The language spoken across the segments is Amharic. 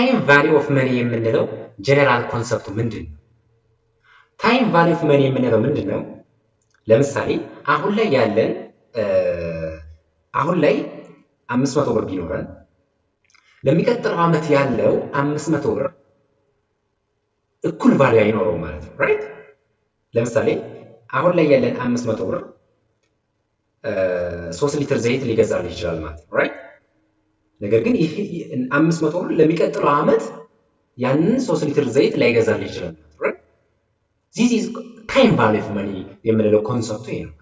ታይም ቫሊዩ ኦፍ መኒ የምንለው ጀነራል ኮንሰፕቱ ምንድን ነው? ታይም ቫሊዩ ኦፍ መኒ የምንለው ምንድን ነው? ለምሳሌ አሁን ላይ 500 ብር ቢኖረን ለሚቀጥለው ዓመት ያለው 500 ብር እኩል ቫልዩ አይኖረው ማለት ነው። ራይት? ለምሳሌ አሁን ላይ ያለን 500 ብር 3 ሊትር ዘይት ሊገዛልህ ይችላል ማለት ነው። ራይት? ነገር ግን ይሄ 500 ብር ለሚቀጥለው ዓመት ያንን 3 ሊትር ዘይት ላይገዛልህ ይችላል ማለት ነው። ራይት? ዚስ ኢዝ ታይም ቫልዩ ኦፍ መኒ የምንለው ኮንሰፕቱ ይሄ ነው።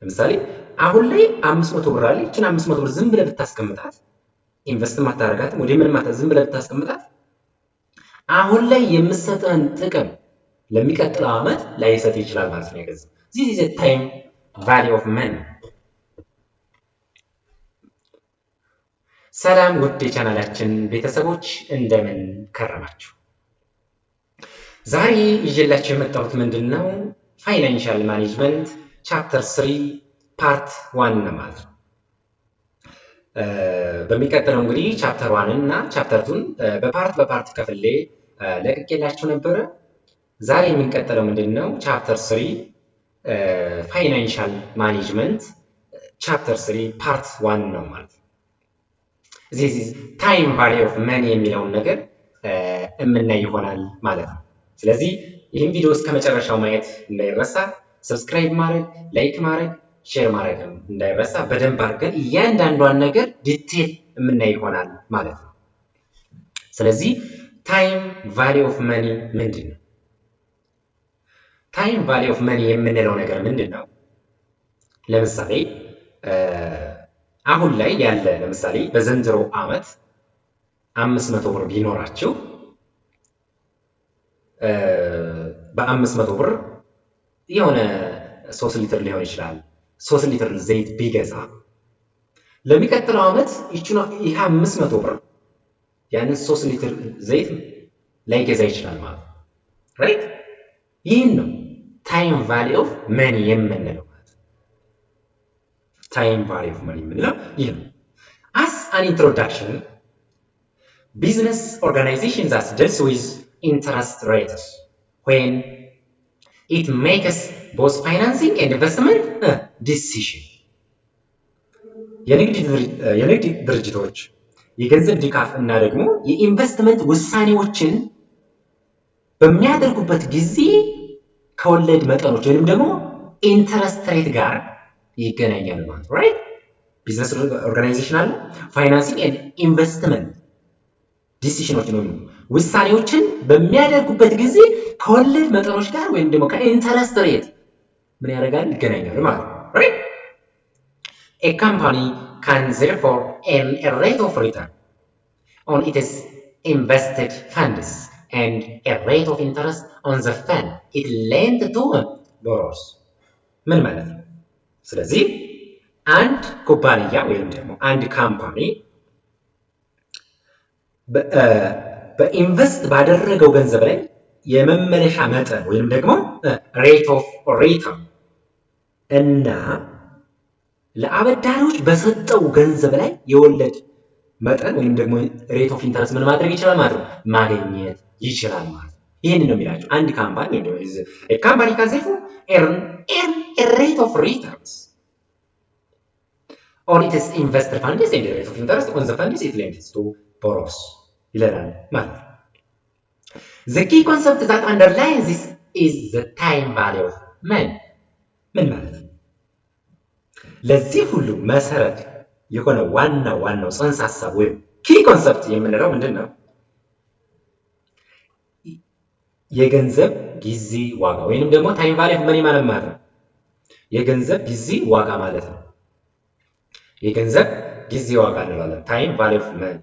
ለምሳሌ አሁን ላይ 500 ብር አለ። ይችን 500 ብር ዝም ብለህ ብታስቀምጣት ኢንቨስት ማታረጋትም ወደ ምንም ዝም ብለህ ብታስቀምጣት አሁን ላይ የምትሰጠን ጥቅም ለሚቀጥለው ዓመት ላይሰጥ ይችላል ማለት ነው። የገዛ this is a time value of money። ሰላም ውድ የቻናላችን ቤተሰቦች እንደምን ከረማችሁ? ዛሬ ይዤላችሁ የመጣሁት ምንድነው ፋይናንሻል ማኔጅመንት ቻፕተር 3 ፓርት 1 ነው ማለት ነው። በሚቀጥለው እንግዲህ ቻፕተር 1 እና ቻፕተር 2 በፓርት ከፍሌ ለቅቄላችሁ ነበረ። ዛሬ የምንቀጥለው ምንድነው ቻፕተር 3 ፋይናንሻል ማኔጅመንት ቻፕተር 3 ፓርት 1 ነው ማለት ነው። this is time value of money የሚለውን ነገር የምናይ ይሆናል ማለት ነው። ስለዚህ ይህን ቪዲዮ እስከ መጨረሻው ማየት እንዳይረሳ፣ ሰብስክራይብ ማድረግ፣ ላይክ ማድረግ፣ ሼር ማድረግም እንዳይረሳ። በደንብ አድርገን እያንዳንዷን ነገር ዲቴል የምናይ ይሆናል ማለት ነው። ስለዚህ ታይም ቫሊዩ ኦፍ መኒ ምንድን ነው? ታይም ቫሊዩ ኦፍ መኒ የምንለው ነገር ምንድን ነው? ለምሳሌ አሁን ላይ ያለ ለምሳሌ በዘንድሮ ዓመት 500 ብር ቢኖራችሁ በ500 ብር የሆነ 3 ሊትር ሊሆን ይችላል 3 ሊትር ዘይት ቢገዛ ለሚቀጥለው ዓመት ይሄ 500 ብር ያንን 3 ሊትር ዘይት ላይገዛ ይችላል ማለት ነው። ራይት? ይህን ነው ታይም ቫሊዩ ኦፍ መኒ የምንለው ማለት ነው። ታይም ቫሊዩ ኦፍ መኒ የምንለው ይህ ነው። as an introduction, business organization that deals with interest rates when it makes both financing and investment decision የንግድ ድርጅቶች የገንዘብ ድጋፍ እና ደግሞ የኢንቨስትመንት ውሳኔዎችን በሚያደርጉበት ጊዜ ከወለድ መጠኖች ወይንም ደግሞ ኢንተረስት ሬት ጋር ይገናኛሉ ማለት ነው። ራይት? ቢዝነስ ኦርጋናይዜሽን አለ፣ ፋይናንሲንግ ኤንድ ኢንቨስትመንት ዲሲሽኖችን ወይም ውሳኔዎችን በሚያደርጉበት ጊዜ ከወለድ መጠኖች ጋር ወይም ደግሞ ከኢንተረስት ሬት ምን ያደርጋሉ? ይገናኛሉ ማለት ነው። ራይት? A company can therefore earn a rate of return on its invested funds and a rate of interest on the fund it lent to borrowers። ምን ማለት ነው? ስለዚህ አንድ ኩባንያ ወይም ደግሞ አንድ ካምፓኒ በኢንቨስት ባደረገው ገንዘብ ላይ የመመለሻ መጠን ወይም ደግሞ ሬት ኦፍ ሪተርን እና ለአበዳሪዎች በሰጠው ገንዘብ ላይ የወለድ መጠን ወይም ደግሞ ሬት ኦፍ ኢንተረስት ምን ማድረግ ይችላል ማለት ነው? ማግኘት ይችላል ማለት ነው። ይህን ነው የሚላቸው አንድ ካምፓኒ ወይም ደግሞ ካምፓኒ ካዘፉ earn a rate of returns on its invested funds and a rate of interest on the funds it lends to borrowers ይለናል ማለት ነው። The key concept that underlies this is the time value of money። ምን ማለት ነው? ለዚህ ሁሉ መሰረት የሆነ ዋናው ጽንሰ ሐሳብ ወይም ኪ ኮንሰፕት የምንለው ምንድን ነው? የገንዘብ ጊዜ ዋጋ ወይንም ደግሞ ታይም ቫሊዩ ኦፍ መኒ ማለት ነው። የገንዘብ ጊዜ ዋጋ ማለት ነው። የገንዘብ ጊዜ ዋጋ እንላለን ታይም ቫሊዩ ኦፍ መኒ።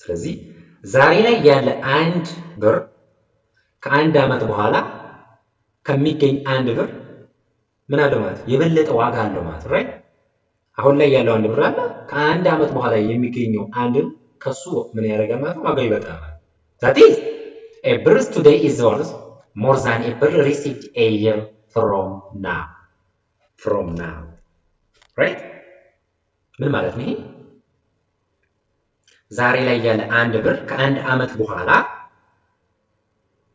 ስለዚህ ዛሬ ላይ ያለ አንድ ብር ከአንድ ዓመት በኋላ ከሚገኝ አንድ ብር ምን አለው ማለት የበለጠ ዋጋ አለው ማለት ራይት? አሁን ላይ ያለው አንድ ብር አለ፣ ከአንድ ዓመት በኋላ የሚገኘው አንድ ከሱ ምን ያደርጋል ማለት ዋጋው ይበልጣል ማለት that is a birr today is worth more than a birr received a year from now right? ምን ማለት ነው? ዛሬ ላይ ያለ አንድ ብር ከአንድ ዓመት በኋላ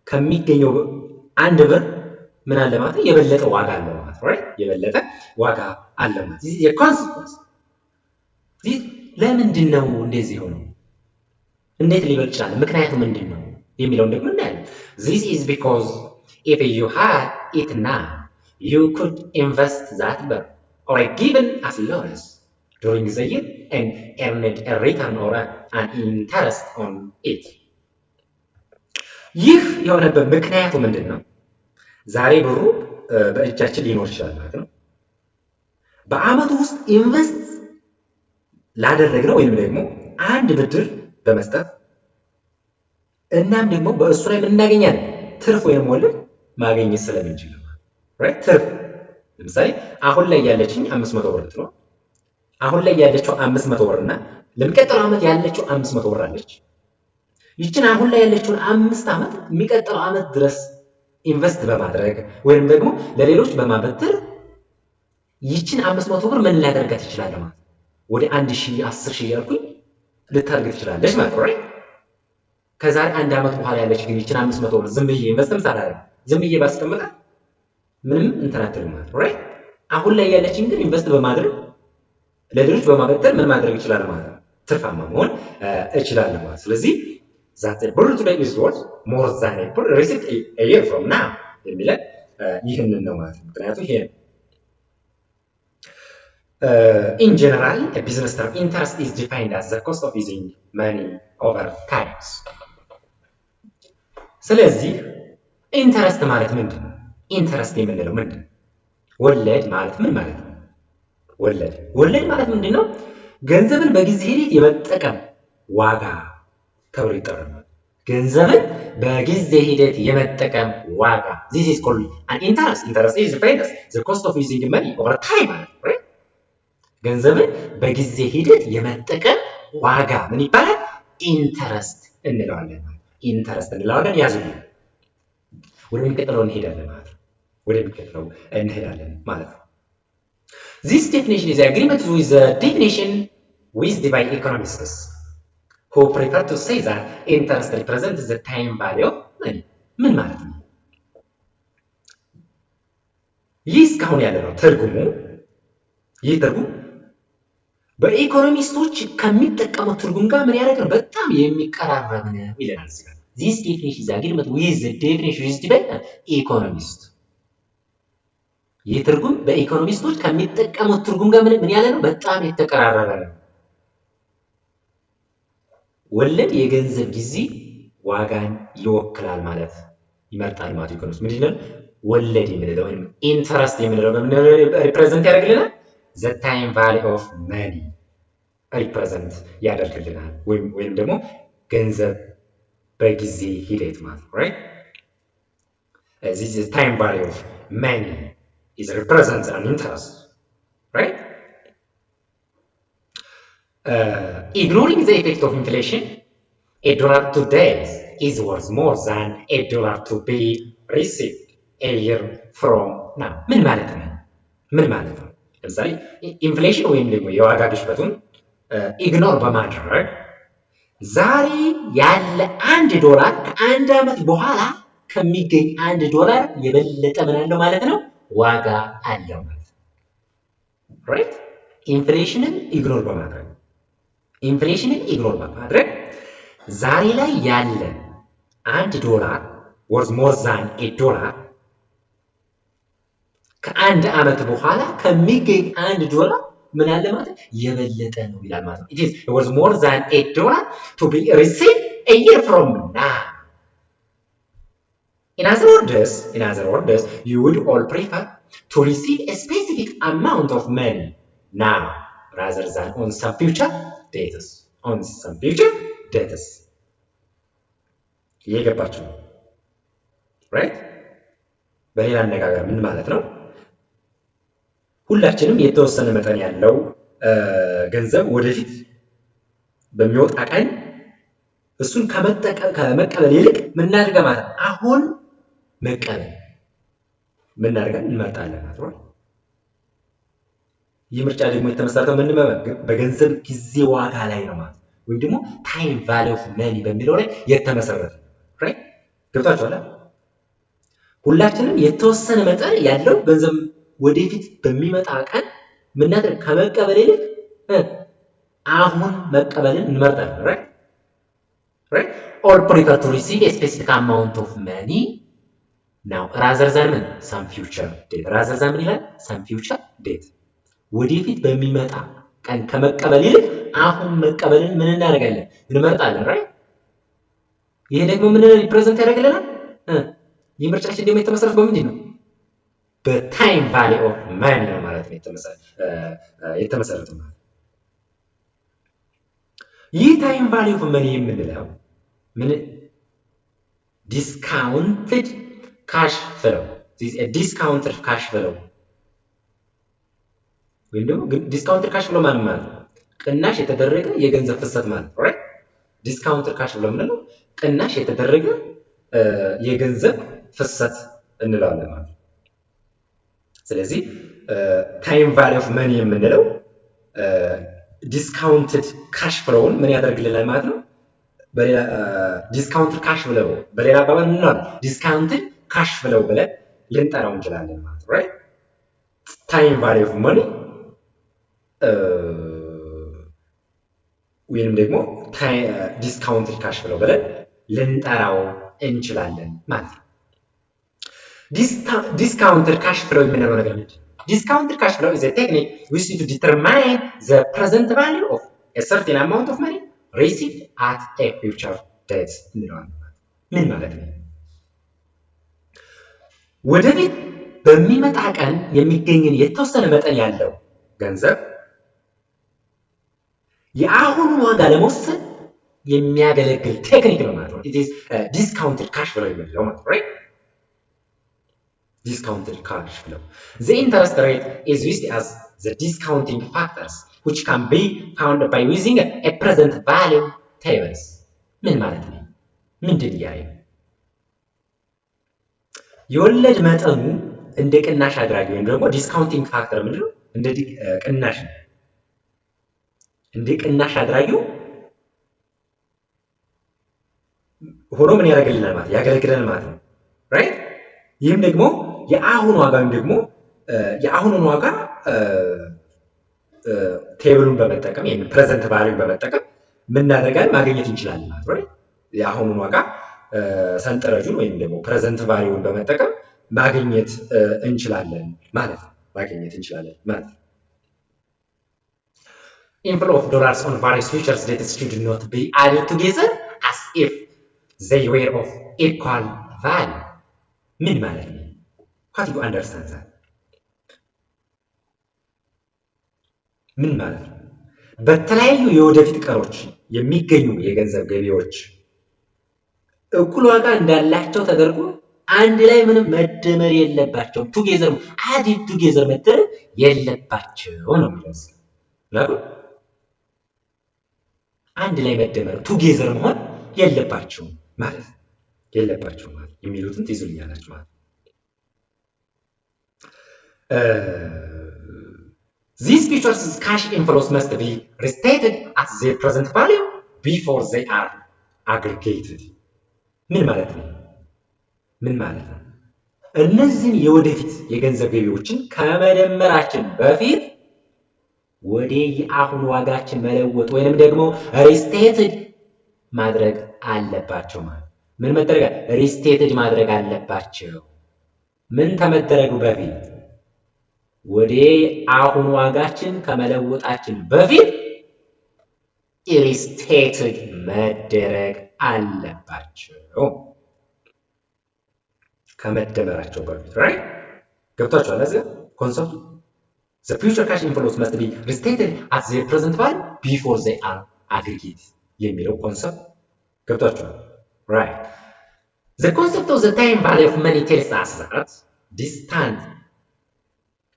ከሚገኘው አንድ ብር ምን አለ ማለት ነው? የበለጠ ዋጋ አለው ማለት ነው። የበለጠ ዋጋ አለው ማለት ነው። የኮንሲኩዌንስ ለምንድን ነው እንደዚህ ሆነው? እንዴት ሊበልጥ ቻለ? ምክንያቱ ምንድን ነው የሚለውን ደግሞ እናያለን። this is because if you had it now you could invest that birr or a given as loans during the year and earned a return or an interest on it. ይህ የሆነበት ምክንያቱ ምንድን ነው? ዛሬ ብሩ በእጃችን ሊኖር ይችላል ማለት ነው። በአመቱ ውስጥ ኢንቨስት ላደረግነው ወይም ደግሞ አንድ ብድር በመስጠት እናም ደግሞ በእሱ ላይ ምን እናገኛለን? ትርፍ ወይም ወለድ ማግኘት ስለምንችል ነው። ትርፍ ለምሳሌ አሁን ላይ ያለችኝ 500 ብር ነው። አሁን ላይ ያለችው 500 ብር እና ለሚቀጥለው አመት ያለችው 500 ብር አለች። ይችን አሁን ላይ ያለችውን 5 አመት የሚቀጥለው አመት ድረስ ኢንቨስት በማድረግ ወይም ደግሞ ለሌሎች በማበደር ይችን 500 ብር ምን ላደርጋት ይችላል ማለት ወደ 1000 10000 ያልኩኝ ልታርግ ትችላለች ማለት ነው። ከዛሬ አንድ አመት በኋላ ያለች ግን ይችን 500 ብር ዝም ብዬ ኢንቨስትም ሳላደርግ ዝም ብዬ ባስቀምጣት ምንም እንትን አትልም ማለት ነው። አሁን ላይ ያለችን ግን ኢንቨስት በማድረግ ለሌሎች በማበደር ምን ማድረግ ይችላል ማለት ነው? ትርፋማ መሆን እችላለሁ ማለት። ስለዚህ that a birr today is worth more than a birr received a year from now የሚለን ይህንን ነው ማለት ነው። ምክንያቱም ይሄ in general a business term interest is defined as the cost of using money over times. ስለዚህ ኢንተረስት ማለት ምንድን ነው? ኢንተረስት የምንለው ምንድን ነው? ወለድ ማለት ምን ማለት ነው? ወለድ ማለት ምንድን ነው? ገንዘብን በጊዜ ሂደት የመጠቀም ዋጋ ተብሎ ይጠራል። ገንዘብን በጊዜ ሂደት የመጠቀም ዋጋ this is called an interest. Interest is defined as the cost of using money over time ማለት ነው። ገንዘብን በጊዜ ሂደት የመጠቀም ዋጋ ምን ይባላል? ኢንተረስት እንለዋለን። ኢንተረስት እንለዋለን። ያዙልኝ። ወደሚቀጥለው እንሄዳለን ማለት ነው። This definition is agreement with the definition used by economists who prefer to say that interest represents the time value of money. ምን ማለት ነው? ይህ እስካሁን ያለ ነው ትርጉሙ። ይህ ትርጉም በኢኮኖሚስቶች ከሚጠቀሙት ትርጉም ጋር ምን ያደርግ ነው? በጣም የሚቀራረብ ነው ይለናል እዚህ ጋር። This definition is agreement with the definition used by economists. ይህ ትርጉም በኢኮኖሚስቶች ከሚጠቀሙት ትርጉም ጋር ምን ያለ ነው? በጣም የተቀራረበ ነው። ወለድ የገንዘብ ጊዜ ዋጋን ይወክላል ማለት ይመርጣል ማለት ኢኮኖሚስት ምንድን ነው? ወለድ የምንለው ወይም ኢንተረስት የምንለው በምን ሪፕሬዘንት ያደርግልናል? the time value of money ሪፕሬዘንት ያደርግልናል ወይም ደግሞ ገንዘብ በጊዜ ሂደት ማለት ነው። this is time value of money is represents an interest, right? Ignoring the effect of inflation, $1 today is worth more than $1 to be received a year from now. ምን ማለት ነው? ለምሳሌ ኢንፍሌሽን ወይም ደግሞ የዋጋ ግሽበቱን ኢግኖር በማድረግ ዛሬ ያለ $1 ከአንድ ዓመት በኋላ ከሚገኝ $1 የበለጠ ምን አለው ማለት ነው? ዋጋ አለው ማለት ነው። ኢንፍሌሽንን ኢግኖር በማድረግ ዛሬ ላይ ያለ $1 worth more than $1 ከአንድ ዓመት በኋላ ከሚገኝ $1 ምን አለ ማለት የበለጠ ነው ይላል ማለት ነው። it is worth more than $1 to be received a year from now. In other words, you would all prefer to receive a specific amount of money now rather than on some future dates. እየገባችሁ ነው? በሌላ አነጋገር ምን ማለት ነው? ሁላችንም የተወሰነ መጠን ያለው ገንዘብ ወደፊት በሚወጣ ቀን እሱን ከመቀበል ይልቅ ምን እናድርገው ማለት ነው? አሁን መቀበል ምን እናድርገን እንመርጣለን ማለት ነው። ይህ ምርጫ ደግሞ የተመሰረተው ምን በገንዘብ ጊዜ ዋጋ ላይ ነው ማለት ነው። ወይም ደግሞ ታይም ቫሊዩ ኦፍ መኒ በሚለው ላይ የተመሰረተ ራይት። ገብታችኋል? ሁላችንም የተወሰነ መጠን ያለው ገንዘብ ወደፊት በሚመጣ ቀን ምናደርግ ከመቀበል ይልቅ አሁን መቀበልን እንመርጣለን። ራይት ራይት ኦር ፕሪፈር ቱ ሪሲቭ ኤ ስፔሲፊክ አማውንት ኦፍ መኒ ናው ራዘር ዛን ምን ሳም ፊውቸር ዴት ራዘር ዛን ምን ይላል ሳም ፊውቸር ዴት ወደፊት በሚመጣ ቀን ከመቀበል ይልቅ አሁን መቀበልን ምን እናደርጋለን እንመርጣለን። ራይት ይሄ ደግሞ ምን ሪፕሬዘንት ያደርግልናል? የምርጫችን ደግሞ የተመሰረተ በምንድን ነው? በታይም ቫሊዩ ኦፍ ማኒ ነው ማለት ነው የተመሰረተ ማለት። ይህ ታይም ቫሊዩ ኦፍ ማኒ የምንለው ምን ዲስካውንትድ ካሽ ፍለው ዲስካውንትድ ካሽ ፍለው ወይም ደግሞ ዲስካውንትድ ካሽ ፍለው ማለት ነው ቅናሽ የተደረገ የገንዘብ ፍሰት ማለት ነው። ራይት ዲስካውንትድ ካሽ ፍለው ምንለው ቅናሽ የተደረገ የገንዘብ ፍሰት እንላለን ማለት ነው። ስለዚህ ታይም ቫሊዩ ኦፍ መኒ የምንለው ዲስካውንትድ ካሽ ፍሎውን ምን ያደርግልናል ማለት ነው። በሌላ ዲስካውንትድ ካሽ ፍሎው በሌላ አባባል ምን ነው ዲስካውንትድ ካሽ ፍሎው ብለን ልንጠራው እንችላለን ማለት ነው። ራይት ታይም ቫሊዩ ኦፍ መኒ ወይንም ደግሞ ዲስካውንትድ ካሽ ፍሎው ብለን ልንጠራው እንችላለን ማለት ነው። ዲስካውንትድ ካሽ ፍሎው የምንለው ነገር ምንድን ነው? ዲስካውንትድ ካሽ ፍሎው is a technique used to determine the present value of a certain amount of money received at a future date እንለዋለን። ምን ማለት ነው? ወደፊት በሚመጣ ቀን የሚገኝን የተወሰነ መጠን ያለው ገንዘብ የአሁኑን ዋጋ ለመወሰን የሚያገለግል ቴክኒክ ነው ማለት ነው። it is discounted cash flow የምንለው ማለት ነው። Discounted cash flow. The interest rate is used as the discounting factors which can be found by using a present value tables. ምን ማለት ነው? ምንድን ያለው? የወለድ መጠኑ እንደ ቅናሽ አድራጊ ወይም ደግሞ ዲስካውንቲንግ ፋክተር ምንድን ነው? እንደ ቅናሽ እንደ ቅናሽ አድራጊው ሆኖ ምን ያደርግልናል ማለት ያገለግለናል ማለት ነው። ራይት ይህም ደግሞ የአሁን ዋጋ ወይም ደግሞ የአሁኑን ዋጋ ቴብሉን በመጠቀም ይሄን ፕሬዘንት ቫልዩን በመጠቀም ምን እናደርጋለን ማግኘት እንችላለን ማለት ነው። የአሁኑን ዋጋ ሰንጠረዡን ወይም ደግሞ ፕሬዘንት ቫልዩን በመጠቀም ማግኘት እንችላለን ማለት ነው። Inflow of dollars on various futures dates should not be added together as if they were of equal value. ምን ማለት ነው? How do you understand that? ምን ማለት ነው? በተለያዩ የወደፊት ቀኖች የሚገኙ የገንዘብ ገቢዎች እኩል ዋጋ እንዳላቸው ተደርጎ አንድ ላይ ምንም መደመር የለባቸው ቱጌዘር አዲድ ቱጌዘር መደረግ የለባቸው ነው የሚለው። ለምን አንድ ላይ መደመር ቱጌዘር መሆን የለባቸው ማለት የሚሉትን ትይዙልኛላችሁ ማለት These futures cash inflows must be restated at their present value before they are aggregated. ምን ማለት ነው? እነዚህን የወደፊት የገንዘብ ገቢዎችን ከመደመራችን በፊት ወደ የአሁን ዋጋችን መለወጥ ወይንም ደግሞ ሪስቴትድ ማድረግ አለባቸው ማለት ምን መደረግ ሪስቴትድ ማድረግ አለባቸው። ምን ተመደረጉ በፊት ወደ አሁን ዋጋችን ከመለወጣችን በፊት ሪስቴትድ መደረግ አለባቸው ከመደመራቸው በፊት ራይት ገብታችኋል? እዚህ ኮንሰፕቱ The future cash inflows must be restated at their present value before they are aggregated. የሚለው ኮንሰፕት ገብታችኋል? Right. The concept of the time value of money tells us that distant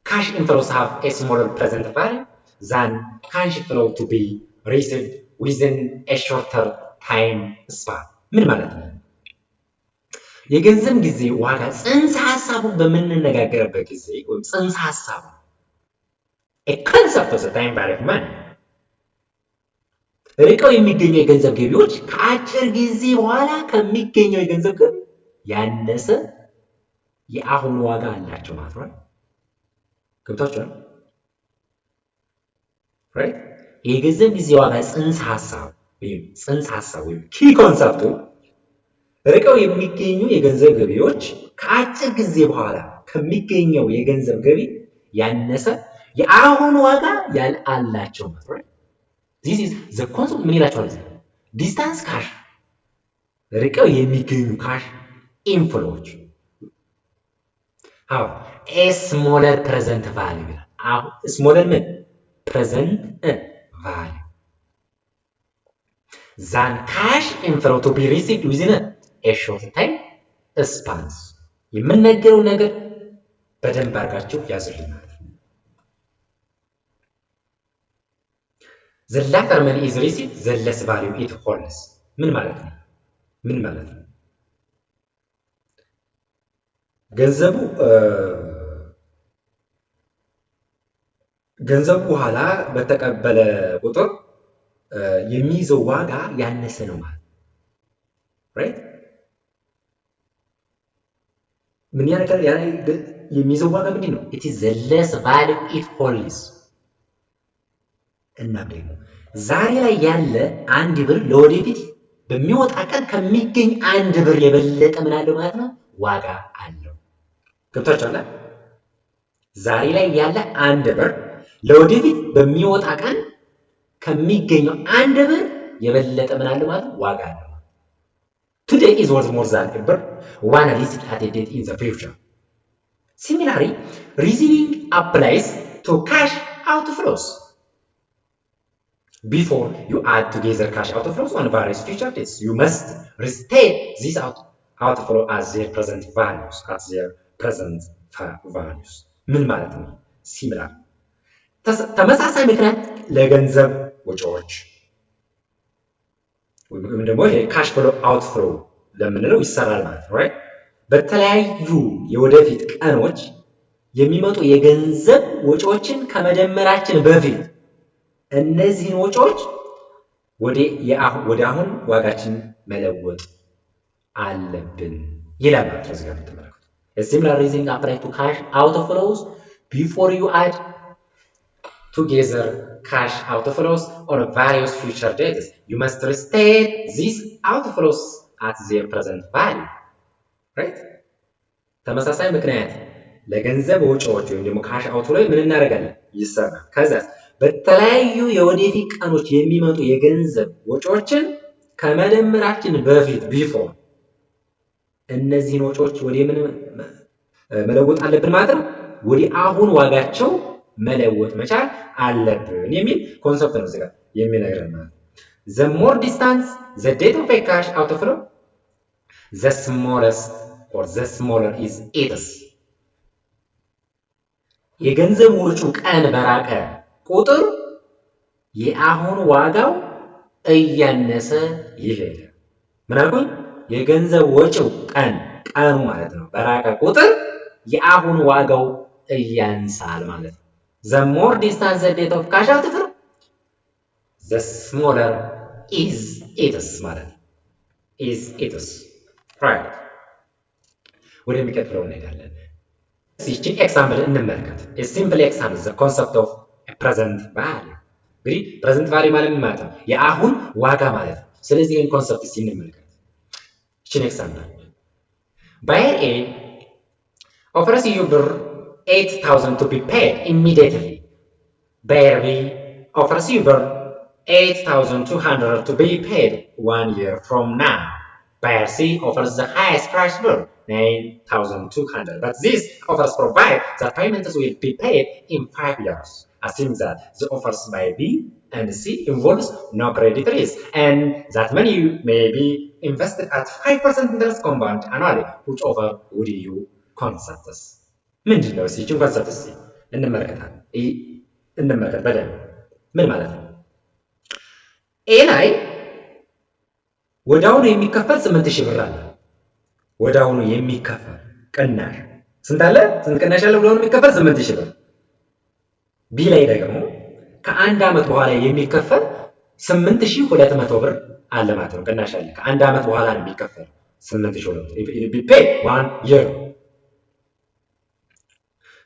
cash inflows have a smaller present value than cash flow to be received within a shorter time span. ምን ማለት ነው? የገንዘብ ጊዜ ዋጋ ጽንሰ ሐሳቡን በምንነጋገርበት ጊዜ ወይም ጽንሰ ሐሳቡ a concept of the time value of money ርቀው የሚገኙ የገንዘብ ገቢዎች ከአጭር ጊዜ በኋላ ከሚገኘው የገንዘብ ገቢ ያነሰ የአሁኑ ዋጋ አላቸው ማለት ነው። ገብታችኋል? ራይት? የገንዘብ ጊዜ ዋጋ ጽንሰ ሐሳብ ወይም ኪ ኮንሰፕቱ ርቀው የሚገኙ የገንዘብ ገቢዎች ከአጭር ጊዜ በኋላ ከሚገኘው የገንዘብ ገቢ ያነሰ የአሁኑ ዋጋ አላቸው ማለት ነው። this is the concept ምን ይላቸዋል? ዲስታንስ ካሽ ርቀው የሚገኙ ካሽ ኢንፍሎዎች how a smaller present value ይላል። አሁን smaller ምን present value than cash inflow to be received within a short time spans የምንነገረው ነገር በደንብ አድርጋችሁ ያዙልኝ ማለት ነው። the latter money is received the less value it holds ምን ማለት ነው? ገንዘቡ በኋላ በተቀበለ ቁጥር የሚይዘው ዋጋ ያነሰ ነው ማለት ራይት። ምን ያደርጋል? የሚይዘው ዋጋ ምንድን ነው? it is the less value it holds እና ደግሞ ዛሬ ላይ ያለ አንድ ብር ለወደፊት በሚወጣ ቀን ከሚገኝ አንድ ብር የበለጠ ምን አለው ማለት ነው? ዋጋ አለው። ገብታችኋል? ዛሬ ላይ ያለ አንድ ብር ለወደፊት በሚወጣ ቀን ከሚገኘው አንድ ብር የበለጠ ምን አለው ማለት ነው? ዋጋ አለው። Today is worth more than a birr one received at a date in the future. Similarly, receiving applies to cash outflows. Before you add together cash outflows on various future dates, you must restate these outflow as their present values. ምን ማለት ነው? Similar. ተመሳሳይ ምክንያት ለገንዘብ ወጪዎች ወይም ደግሞ ካሽ ፍሎ አውትፍሎ ለምንለው ይሰራል ማለት ነው። ራይት? በተለያዩ የወደፊት ቀኖች የሚመጡ የገንዘብ ወጪዎችን ከመደመራችን በፊት እነዚህን ወጪዎች ወደ አሁን ዋጋችን መለወጥ አለብን ይላል ማለት ነው። እዚህ ጋር የምትመለከቱት a similar reasoning applies to cash outflows before you add together cash outflows on various future dates. You must restate these outflows at their present value. Right? ተመሳሳይ ምክንያት ለገንዘብ ወጪዎች ወይም ደግሞ ካሽ አውትፍሎው ምን እናደርጋለን? ይሰራል። ከዛ በተለያዩ የወደፊት ቀኖች የሚመጡ የገንዘብ ወጪዎችን ከመደመራችን በፊት ቢፎር እነዚህን ወጪዎች ወደ ምን መለወጥ አለብን ማለት ነው? ወደ አሁን ዋጋቸው መለወጥ መቻል አለብን የሚል ኮንሰፕት ነው እዚህ ጋር የሚነግረን ማለት ነው። the more distance the date of a cash outflow the smallest or the smaller is its የገንዘብ ወጪው ቀን በራቀ ቁጥር የአሁን ዋጋው እያነሰ ይሄዳል። ምን አልኩኝ? የገንዘብ ወጪው ቀኑ ማለት ነው በራቀ ቁጥር የአሁን ዋጋው እያንሳል ማለት ነው። the more distance the date of cash outflow the smaller is its ማለት ነው። is its right ወደሚቀጥለው እንሄዳለን። ይህችን ኤግዛምፕል እንመልከት። a simple example the concept of a present value እንግዲህ present value ማለት ምን ማለት ነው? የአሁን ዋጋ ማለት ነው። ስለዚህ ይህን ኮንሰፕት እስቲ እንመልከት። ይህችን ኤግዛምፕል buyer A offers you ብር 8,000 to be paid immediately. Buyer B offers you ብር 8,200 to be paid 1 year from now. Buyer C offers the highest price ብር 9,200. But these offers provide that payments will be paid in 5 years. Assume that the offers by B and C involves no credit risk and that money may be invested at 5% interest compound annually. Which offer would you consider? ምንድን ነው? ይህችን ኮንሰፕት እስቲ እንመልከት በደንብ ምን ማለት ነው? ኤ ላይ ወዳውኑ የሚከፈል 8,000 ብር አለ። ወዳውኑ የሚከፈል ቅናሽ ስንት አለ? ስንት ቅናሽ አለ? ወዳውኑ የሚከፈል 8,000 ብር። ቢ ላይ ደግሞ ከአንድ ዓመት በኋላ የሚከፈል 8200 ብር አለ ማለት ነው። ቅናሽ አለ። ከአንድ ዓመት በኋላ ነው የሚከፈለው 8200 ቢፔይ 1 year።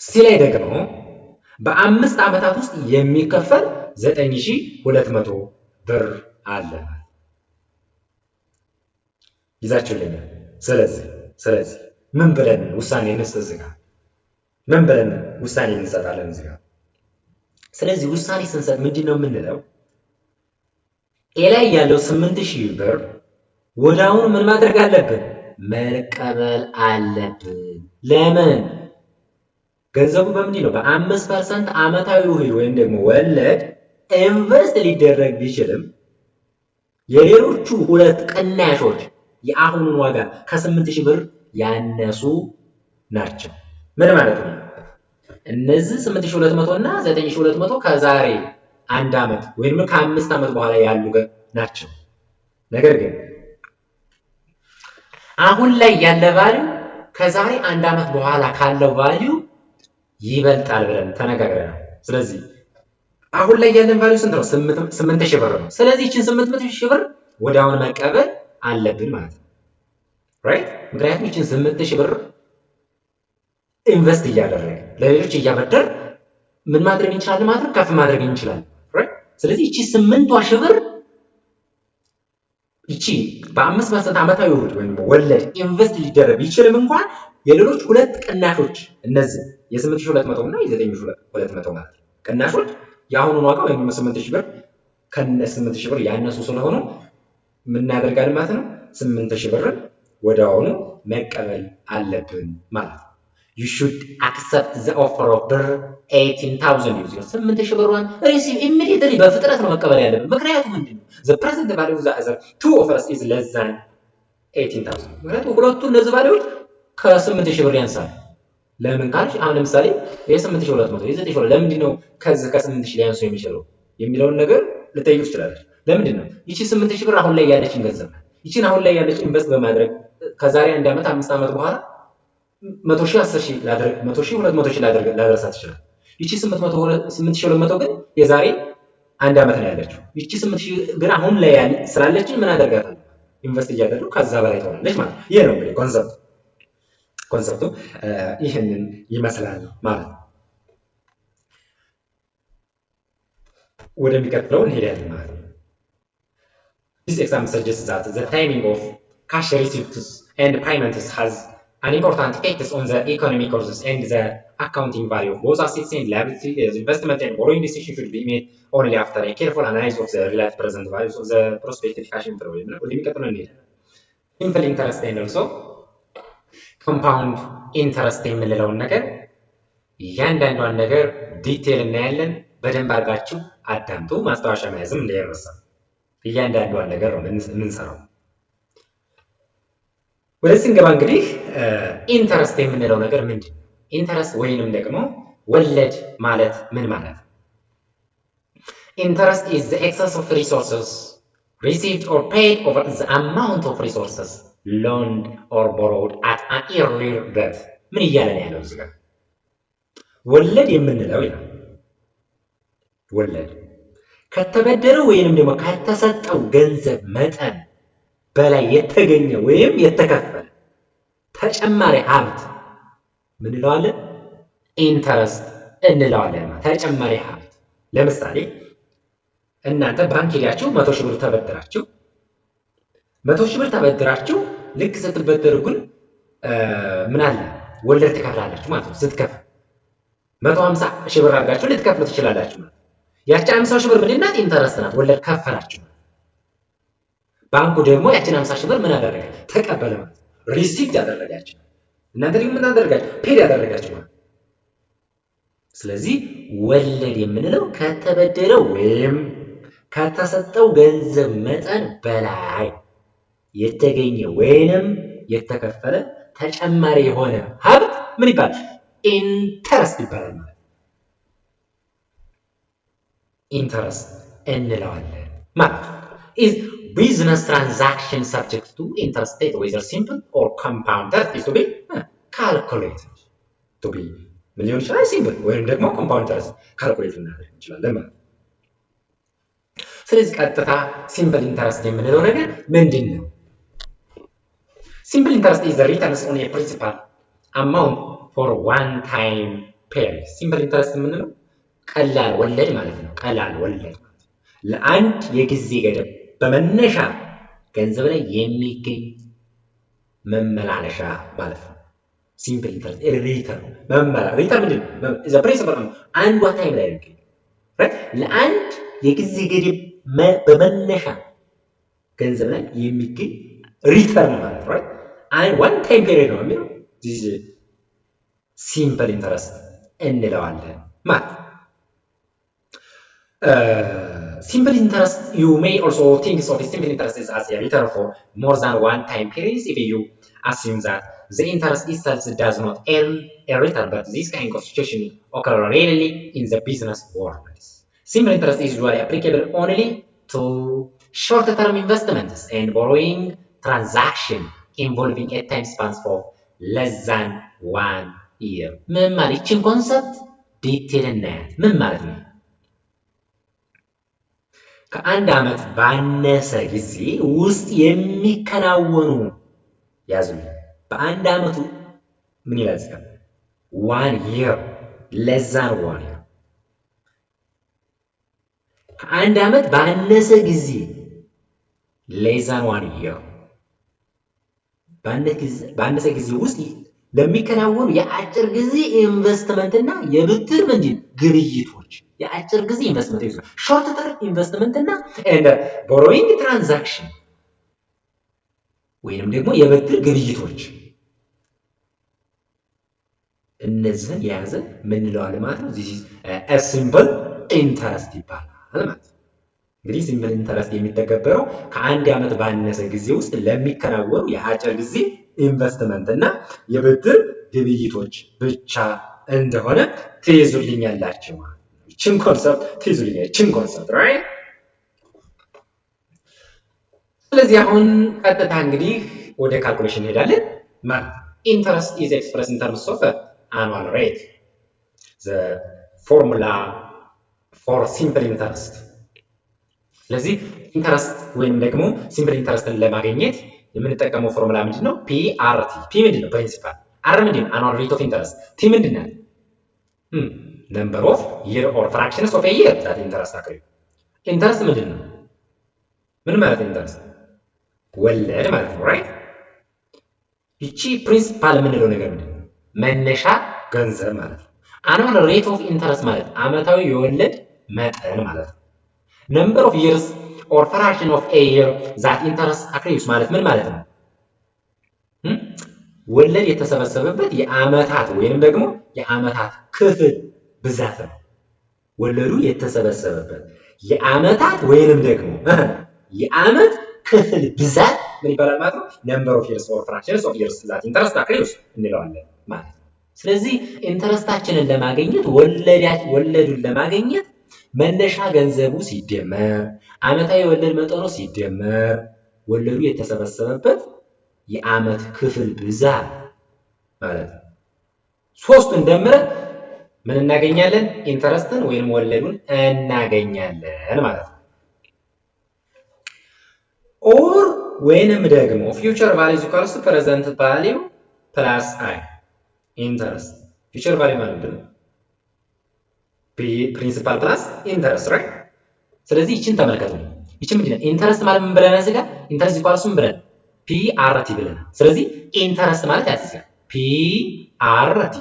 እዚህ ላይ ደግሞ በ5 ዓመታት ውስጥ የሚከፈል 9200 ብር አለ ይዛችሁልኛል። ስለዚህ ምን ብለን ውሳኔ እንስጥ? ምን ብለን ውሳኔ እንሰጣለን? እዚህ ጋር ስለዚህ ውሳኔ ስንሰጥ ምንድን ነው የምንለው? ኤ ላይ ያለው 8000 ብር ወዲያውኑ ምን ማድረግ አለብን? መቀበል አለብን። ለምን? ገንዘቡ በምንድን ነው? በ5% ዓመታዊ ውህድ ወይም ደግሞ ወለድ ኢንቨስት ሊደረግ ቢችልም የሌሎቹ ሁለት ቅናሾች የአሁኑን ዋጋ ከ8000 ብር ያነሱ ናቸው። ምን ማለት ነው? እነዚህ 8200 እና 9200 ከዛሬ 1 ዓመት ወይም ከ5 ዓመት በኋላ ያሉ ናቸው። ነገር ግን አሁን ላይ ያለ ቫልዩ ከዛሬ 1 ዓመት በኋላ ካለው ቫልዩ ይበልጣል ብለን ተነጋግረናል። ስለዚህ አሁን ላይ ያለን ቫልዩ ስንት ነው? 8000 ብር ነው። ስለዚህ እቺን 8000 ብር ወዲያውኑ መቀበል አለብን ማለት ነው። ራይት? ምክንያቱም እቺን 8000 ብር ኢንቨስት እያደረገ ለሌሎች እያበደር ምን ማድረግ እንችላለን ማለት ነው? ከፍ ማድረግ እንችላለን። ራይት? ስለዚህ እቺ 8000 ብር እቺ በ5% ዓመታዊ ውህድ ወይም ወለድ ኢንቨስት ሊደረግ ይችልም እንኳን የሌሎች ሁለት ቅናሾች እነዚህ የ8200 እና የ9200 ማለት ቅናሾች የአሁኑን ዋጋ ወይም 8000 ብር ከነ 8000 ብር ያነሱ ስለሆኑ ምን እናደርጋለን ማለት ነው? 8000 ብርን ወዲያውኑ መቀበል አለብን ማለት ነው። you should accept the offer of ብር 18000 ዩዝ 8000 ብሯን receive immediately በፍጥነት ነው መቀበል ያለብን። ምክንያቱም ምንድነው? the present value of the other two offers is less than 18000። ምክንያቱም ሁለቱ እነዚህ ቫልዩዎች ከ8000 ብር ያንሳል። ለምን ካልሽ አሁን ለምሳሌ የ8200 የ9200 ለምንድን ነው ከዚህ ከ8000 ሊያንሱ የሚችለው የሚለውን ነገር ልጠይቁ ትችላለች። ለምንድን ነው? ይቺ 8000 ብር አሁን ላይ ያለችን ገንዘብ ይቺን አሁን ላይ ያለችን ኢንቨስት በማድረግ ከዛሬ 1 ዓመት 5 ዓመት በኋላ 100000 10000 ላደርግ 100000 200000 ላደርሳት ይችላል። ይቺ 8200 ግን የዛሬ 1 ዓመት ነው ያለችው። ይቺ 8000 ግን አሁን ላይ ስላለችን ምን አደርጋታለሁ? ኢንቨስት እያደረኩ ከዛ በላይ ትሆናለች ማለት ነው። ይሄ ነው እንግዲህ ኮንሰፕቱ ይህንን ይመስላል ማለት ነው። ወደሚቀጥለው እንሄዳለን ማለት ነው። This example suggests that the timing of cash receipts and payments has an important effect on the economic courses and the accounting value of both assets and liabilities. As investment and borrowing decision should be made only after a careful analysis of the relative present values of the prospective cash inflow. ወደሚቀጥለው እንሄዳለን። Simple interest and also ኮምፓውንድ ኢንተረስት የምንለውን ነገር እያንዳንዷን ነገር ዲቴል እናያለን። በደንብ አድርጋችሁ አዳምጡ። ማስታወሻ መያዝም እንዳይረሳ። እያንዳንዷን ነገር ነው የምንሰራው። ወደዚህ ስንገባ እንግዲህ ኢንተረስት የምንለው ነገር ምንድን ነው? ኢንተረስት ወይንም ደግሞ ወለድ ማለት ምን ማለት ነው? ኢንተረስት is the excess of resources received or paid over the amount of resources loaned or borrowed at an earlier date። ምን እያለ ነው ያለው እዚህ ጋር? ወለድ የምንለው ይላል ወለድ ከተበደረው ወይንም ደግሞ ከተሰጠው ገንዘብ መጠን በላይ የተገኘ ወይም የተከፈለ ተጨማሪ ሀብት ምን እንለዋለን? ኢንተረስት እንለዋለን። ተጨማሪ ሀብት ለምሳሌ እናንተ ባንክ ሄዳችሁ 100000 ብር ተበድራችሁ 100000 ብር ተበድራችሁ ልክ ስትበደሩ ግን ምን አለ ወለድ ትከፍላላችሁ ማለት ነው። ስትከፍሉ 150000 ብር አድርጋችሁ ልትከፍሉ ትችላላችሁ ማለት ነው። ያቺ 50000 ብር ምንድን ናት? ኢንተረስት ናት። ወለድ ከፈላችሁ። ባንኩ ደግሞ ያቺን 50000 ብር ምን አደረገ? ተቀበለ ማለት ነው። ሪሲቭድ ያደረጋችሁ። እናንተ ደግሞ ምን አደረጋችሁ? ፔድ ያደረጋችሁ ማለት ነው። ስለዚህ ወለድ የምንለው ከተበደረው ወይም ከተሰጠው ገንዘብ መጠን በላይ የተገኘ ወይንም የተከፈለ ተጨማሪ የሆነ ሀብት ምን ይባላል? ኢንተረስት ይባላል ማለት ነው። ኢንተረስት እንለዋለን ማለት ነው። is business transaction subject to interest rate whether simple or compound interest is to be calculated to be ምን ሊሆን ይችላል? ሲምፕል ወይም ደግሞ ኮምፓውንድ ኢንተረስት ካልኩሌት እናደርግ እንችላለን ማለት ነው። ስለዚህ ቀጥታ ሲምፕል ኢንተረስት የምንለው ነገር ምንድን ነው? ሲምፕል ኢንተረስት ኢዝ ዘ ሪተርንስ ኦን ኤ ፕሪንሲፓል አማውንት ፎር ዋን ታይም ፔሪድ። ሲምፕል ኢንተረስት የምንለው ቀላል ወለድ ማለት ነው። ቀላል ወለድ ለአንድ የጊዜ ገደብ በመነሻ ገንዘብ ላይ የሚገኝ መመላለሻ ማለት ነው። ሲምፕል ኢንተረስት ሪተርን ሪተርን ምንድን ነው? ዘ ፕሪንሲፓል አንዷ ታይም ላይ የሚገኝ ለአንድ የጊዜ ገደብ በመነሻ ገንዘብ ላይ የሚገኝ ሪተርን ማለት ነው። ዋን ታይም ፔሪድ ነው የሚለው ሲምፕል ኢንተረስት እንለዋለን ማለት ነው። Simple interest, you may also think of simple interest as a return for more than one time period if you assume that the interest itself does not earn a return, but this kind of situation occurs rarely in the business world. Simple interest is usually applicable only to short-term investments and borrowing transactions involving a time span for less than 1 year. ምን ማለት ይህችን ኮንሰፕት ዲቴል እናያት። ምን ማለት ነው? ከአንድ ዓመት ባነሰ ጊዜ ውስጥ የሚከናወኑ ያዙ። በአንድ ዓመቱ ምን ይላል? 1 year less than 1 year ከአንድ ዓመት ባነሰ ጊዜ less than 1 year ባነሰ ጊዜ ውስጥ ለሚከናወኑ የአጭር ጊዜ ኢንቨስትመንት እና የብድር ምንድን ግብይቶች የአጭር ጊዜ ኢንቨስትመንት ሾርት ተርም ኢንቨስትመንት እና ቦሮዊንግ ትራንዛክሽን ወይንም ደግሞ የብድር ግብይቶች እነዚህን የያዘ ምን እንለዋለን ማለት ነው? this is a simple interest ይባላል ማለት ነው። እንግዲህ ሲምፕል ኢንተረስት የሚተገበረው ከአንድ ዓመት ባነሰ ጊዜ ውስጥ ለሚከናወኑ የአጭር ጊዜ ኢንቨስትመንት እና የብድር ግብይቶች ብቻ እንደሆነ ትይዙልኛላችሁ ማለት ነው። ይህችን ኮንሰፕት ትይዙልኛላችሁ፣ ይህችን ኮንሰፕት ራይት። ስለዚህ አሁን ቀጥታ እንግዲህ ወደ ካልኩሌሽን እንሄዳለን ማለት ኢንተረስት ኢዝ ኤክስፕረስድ ኢን ተርምስ ኦፍ አኑዋል ሬት ዘ ፎርሙላ ፎር ሲምፕል ኢንተረስት። ስለዚህ ኢንተረስት ወይም ደግሞ ሲምፕል ኢንተረስትን ለማግኘት የምንጠቀመው ፎርሙላ ምንድነው? ፒአርቲ። ፒ ምንድነው? ፕሪንሲፓል። አር ምንድነው? አኑዋል ሬት ኦፍ ኢንተረስት። ቲ ምንድነው? ነምበር ኦፍ ይር ኦር ፍራክሽንስ ኦፍ ኤ ይር ዛት ኢንተረስት አክሪ። ኢንተረስት ምንድነው? ምን ማለት ነው? ኢንተረስት ወለድ ማለት ነው ራይት። ይቺ ፕሪንሲፓል የምንለው ነገር ምንድነው? መነሻ ገንዘብ ማለት ነው። አኑዋል ሬት ኦፍ ኢንተረስት ማለት አመታዊ የወለድ መጠን ማለት ነው። ነምበር ኦፍ ይርስ ኦር ፍራክሽን ኦፍ ኤ ይር ዛት ኢንተረስት አክሪዩስ ማለት ምን ማለት ነው? ወለድ የተሰበሰበበት የአመታት ወይንም ደግሞ የአመታት ክፍል ብዛት ነው። ወለዱ የተሰበሰበበት የአመታት ወይንም ደግሞ የአመት ክፍል ብዛት ምን ይባላል ማለት ነው? ነምበር ኦፍ ይርስ ኦር ፍራክሽንስ ኦፍ ይርስ ዛት ኢንተረስት አክሪዩስ እንለዋለን ማለት ነው። ስለዚህ ኢንተረስታችንን ለማግኘት ወለዱን ለማግኘት መነሻ ገንዘቡ ሲደመር አመታዊ ወለድ መጠኑ ሲደመር ወለዱ የተሰበሰበበት የአመት ክፍል ብዛት ማለት ነው። ሶስቱን ደምረን ምን እናገኛለን? ኢንተረስትን ወይም ወለዱን እናገኛለን ማለት ነው። ኦር ወይንም ደግሞ ፊውቸር ቫልዩ ኢኳልስ ቱ ፕሬዘንት ቫልዩ ፕላስ አይ ኢንተረስት። ፊውቸር ቫልዩ ማለት ነው ፕሪንሲፓል ፕላስ ኢንተረስት ራይት። ስለዚህ ይችን ተመልከቱ። ይችን ምንድነው? ኢንተረስት ማለት ምን ብለናል? እዚህ ጋር ኢንተረስት ኢኳልስ ምን ብለን ፒአርቲ ብለናል። ስለዚህ ኢንተረስት ማለት ያዝ ጋር ፒአርቲ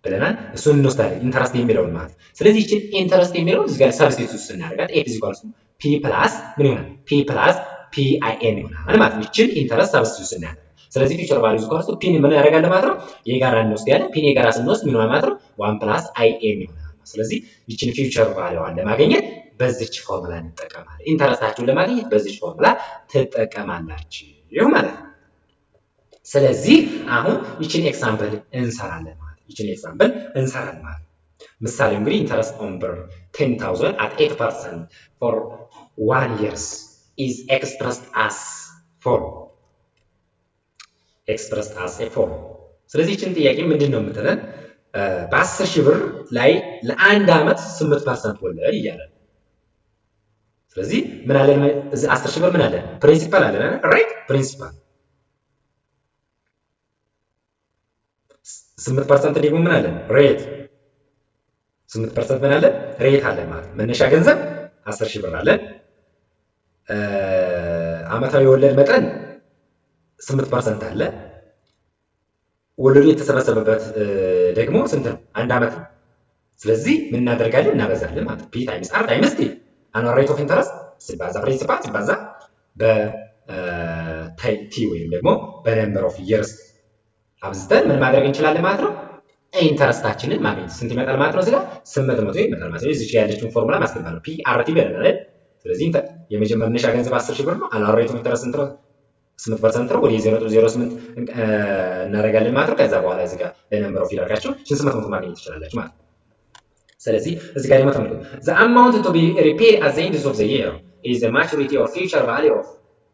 ብለናል። እሱን እንወስዳለን ኢንተረስት የሚለውን ማለት። ስለዚህ ይችን ኢንተረስት የሚለውን እዚህ ጋር ሰብስቲቱት ስናደርጋት ኤፍ ኢኳልስ ፒ ፕላስ ምን ይሆናል? ፒ ፕላስ ፒአይኤን ይሆናል ማለት ነው። ይችን ኢንተረስት ሰብስቲቱት ስናደርግ ስለዚህ ፊውቸር ቫልዩ ኢኳልስ ፒን ምን ያደርጋል ማለት ነው? የጋራ እንወስዳለን። ፒን የጋራ ስንወስድ ምን ይሆናል ማለት ነው? 1 ፕላስ አይኤን ይሆናል። ስለዚህ ይችን ፊውቸር ቫልዩዋን ለማግኘት በዚች ፎርሙላ እንጠቀማለን። ኢንተረስታችሁን ለማግኘት በዚች ፎርሙላ ትጠቀማላችሁ ማለት ነው። ስለዚህ አሁን ይችን ኤግዛምፕል እንሰራለን ማለት ነው። ምሳሌ እንግዲህ ኢንተረስት ኦን ብር 10,000 at 8% for 1 year is expressed as follow. ስለዚህ ይችን ጥያቄ ምንድን ነው የምትለን? በ10,000 ብር ላይ ለአንድ ዓመት 8% ወለድ እያለ ነው። ስለዚህ ምን አለን እዚህ 10,000 ብር ምን አለን ፕሪንሲፓል አለን አይደል ራይት ፕሪንሲፓል 8% ደግሞ ምን አለን ሬት 8% ምን አለን ሬት አለን ማለት መነሻ ገንዘብ 10,000 ብር አለን አመታዊ ወለድ መጠን 8% አለ ወለዱ የተሰበሰበበት ደግሞ ስንት ነው አንድ አመት ነው ስለዚህ ምን እናደርጋለን እናበዛለን ማለት ፒ ታይምስ አር ታይምስ ቲ አኑዋል ሬት ኦፍ ኢንተረስት ሲባዛ ፕሪንሲፓል ሲባዛ በቲ ወይም ደግሞ በነምበር ኦፍ ይርስ አብዝተን ምን ማድረግ እንችላለን ማለት ነው ኢንተረስታችንን ማግኘት ስንት ይመጣል ማለት ነው እዚህ ጋር 800 ይመጣል ማለት ነው እዚህ ጋር ያለችውን ፎርሙላ ማስገባት ነው ፒ አር ቲ ብለን አይደል ስለዚህ የመጀመሪያ መነሻ ገንዘብ 10,000 ብር ነው አኑዋል ሬት ኦፍ ኢንተረስት ስንት ነው 8% ነው ወደ 0.08 እናደርጋለን ማለት ነው ከዛ በኋላ እዚህ ጋር ለነምበር ኦፍ ይራካችሁ 800 ማግኘት ትችላላችሁ ማለት ነው ስለዚህ እዚህ ጋር ደግሞ ተመልከቱ the amount to be repaid at the end of the year is the maturity or future value of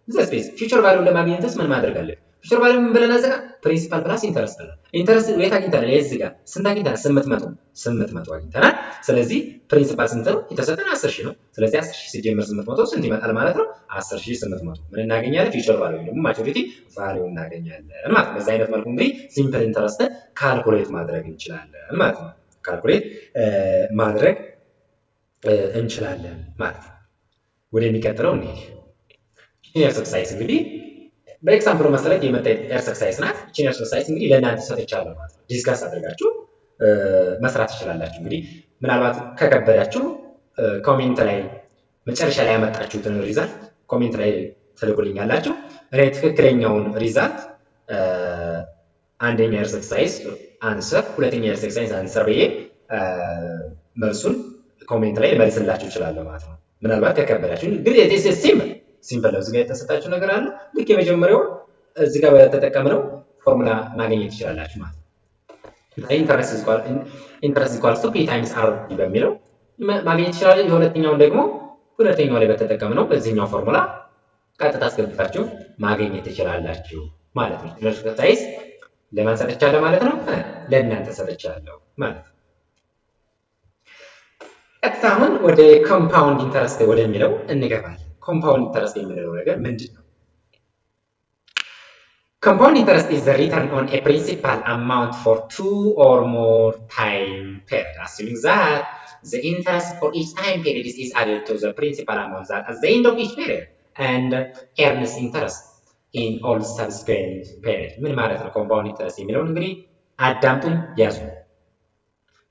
the space future value ለማግኘትስ ምን ማድረግ አለ future value ምን ብለና እዚህ ጋር principal plus interest አለ interest የት አግኝተናል እዚህ ጋር ስንት አግኝተናል 800 አግኝተናል ስለዚህ principal ስንት ነው የተሰጠን 10,000 ነው ስለዚህ 10,000 ሲጀመር 800 ስንት ይመጣል ማለት ነው 10,800 ምን እናገኛለን future value ደግሞ maturity value እናገኛለን ማለት ነው በዛ አይነት መልኩ እንግዲህ simple interest ካልኩሌት ማድረግ እንችላለን ማለት ነው ካልኩሌት ማድረግ እንችላለን ማለት ነው ወደሚቀጥለው እንሂድ ይሄ ኤክሰርሳይዝ እንግዲህ በኤግዛምፕሉ መሰረት የመጣ ኤክሰርሳይዝ ናት እቺ ኤክሰርሳይዝ እንግዲህ ለእናንተ ሰጥቻለሁ ማለት ነው ዲስካስ አድርጋችሁ መስራት ትችላላችሁ እንግዲህ ምናልባት ከከበዳችሁ ኮሜንት ላይ መጨረሻ ላይ ያመጣችሁትን ሪዛልት ኮሜንት ላይ ትልኩልኛላችሁ እኔ ትክክለኛውን ሪዛልት አንደኛ ኤክሰርሳይዝ አንሰር ሁለተኛ ኤክሰርሳይዝ አንሰር ብዬ መልሱን ኮሜንት ላይ መልስላችሁ እችላለሁ ማለት ነው ምናልባት ከከበዳችሁ ግን this is simple ነው እዚህ ጋር የተሰጣችሁ ነገር አለ ልክ የመጀመሪያው እዚህ ጋር በተጠቀምነው ፎርሙላ ማግኘት ትችላላችሁ ማለት ነው interest equals to p times r በሚለው ማግኘት ትችላላችሁ የሁለተኛውን ደግሞ ሁለተኛው ላይ በተጠቀምነው በዚህኛው ፎርሙላ ቀጥታ አስገብታችሁ ማግኘት ትችላላችሁ ማለት ነው ኤክሰርሳይዝ ለማን ሰጥቻለሁ ማለት ነው ለእናንተ ሰጥቻለሁ ማለት ነው ቀጥታ አሁን ወደ ኮምፓውንድ ኢንተረስት ወደሚለው እንገባለን ኮምፓውንድ ኢንተረስት የሚለው ነገር ምንድነው compound interest is the return on a principal amount for 2 or more time period assuming that the interest for each time period is added to the principal amount that at the end of each period and earns interest in all subsequent period ምን ማለት ነው compound interest የሚለው እንግዲህ አዳምጡን ያዙ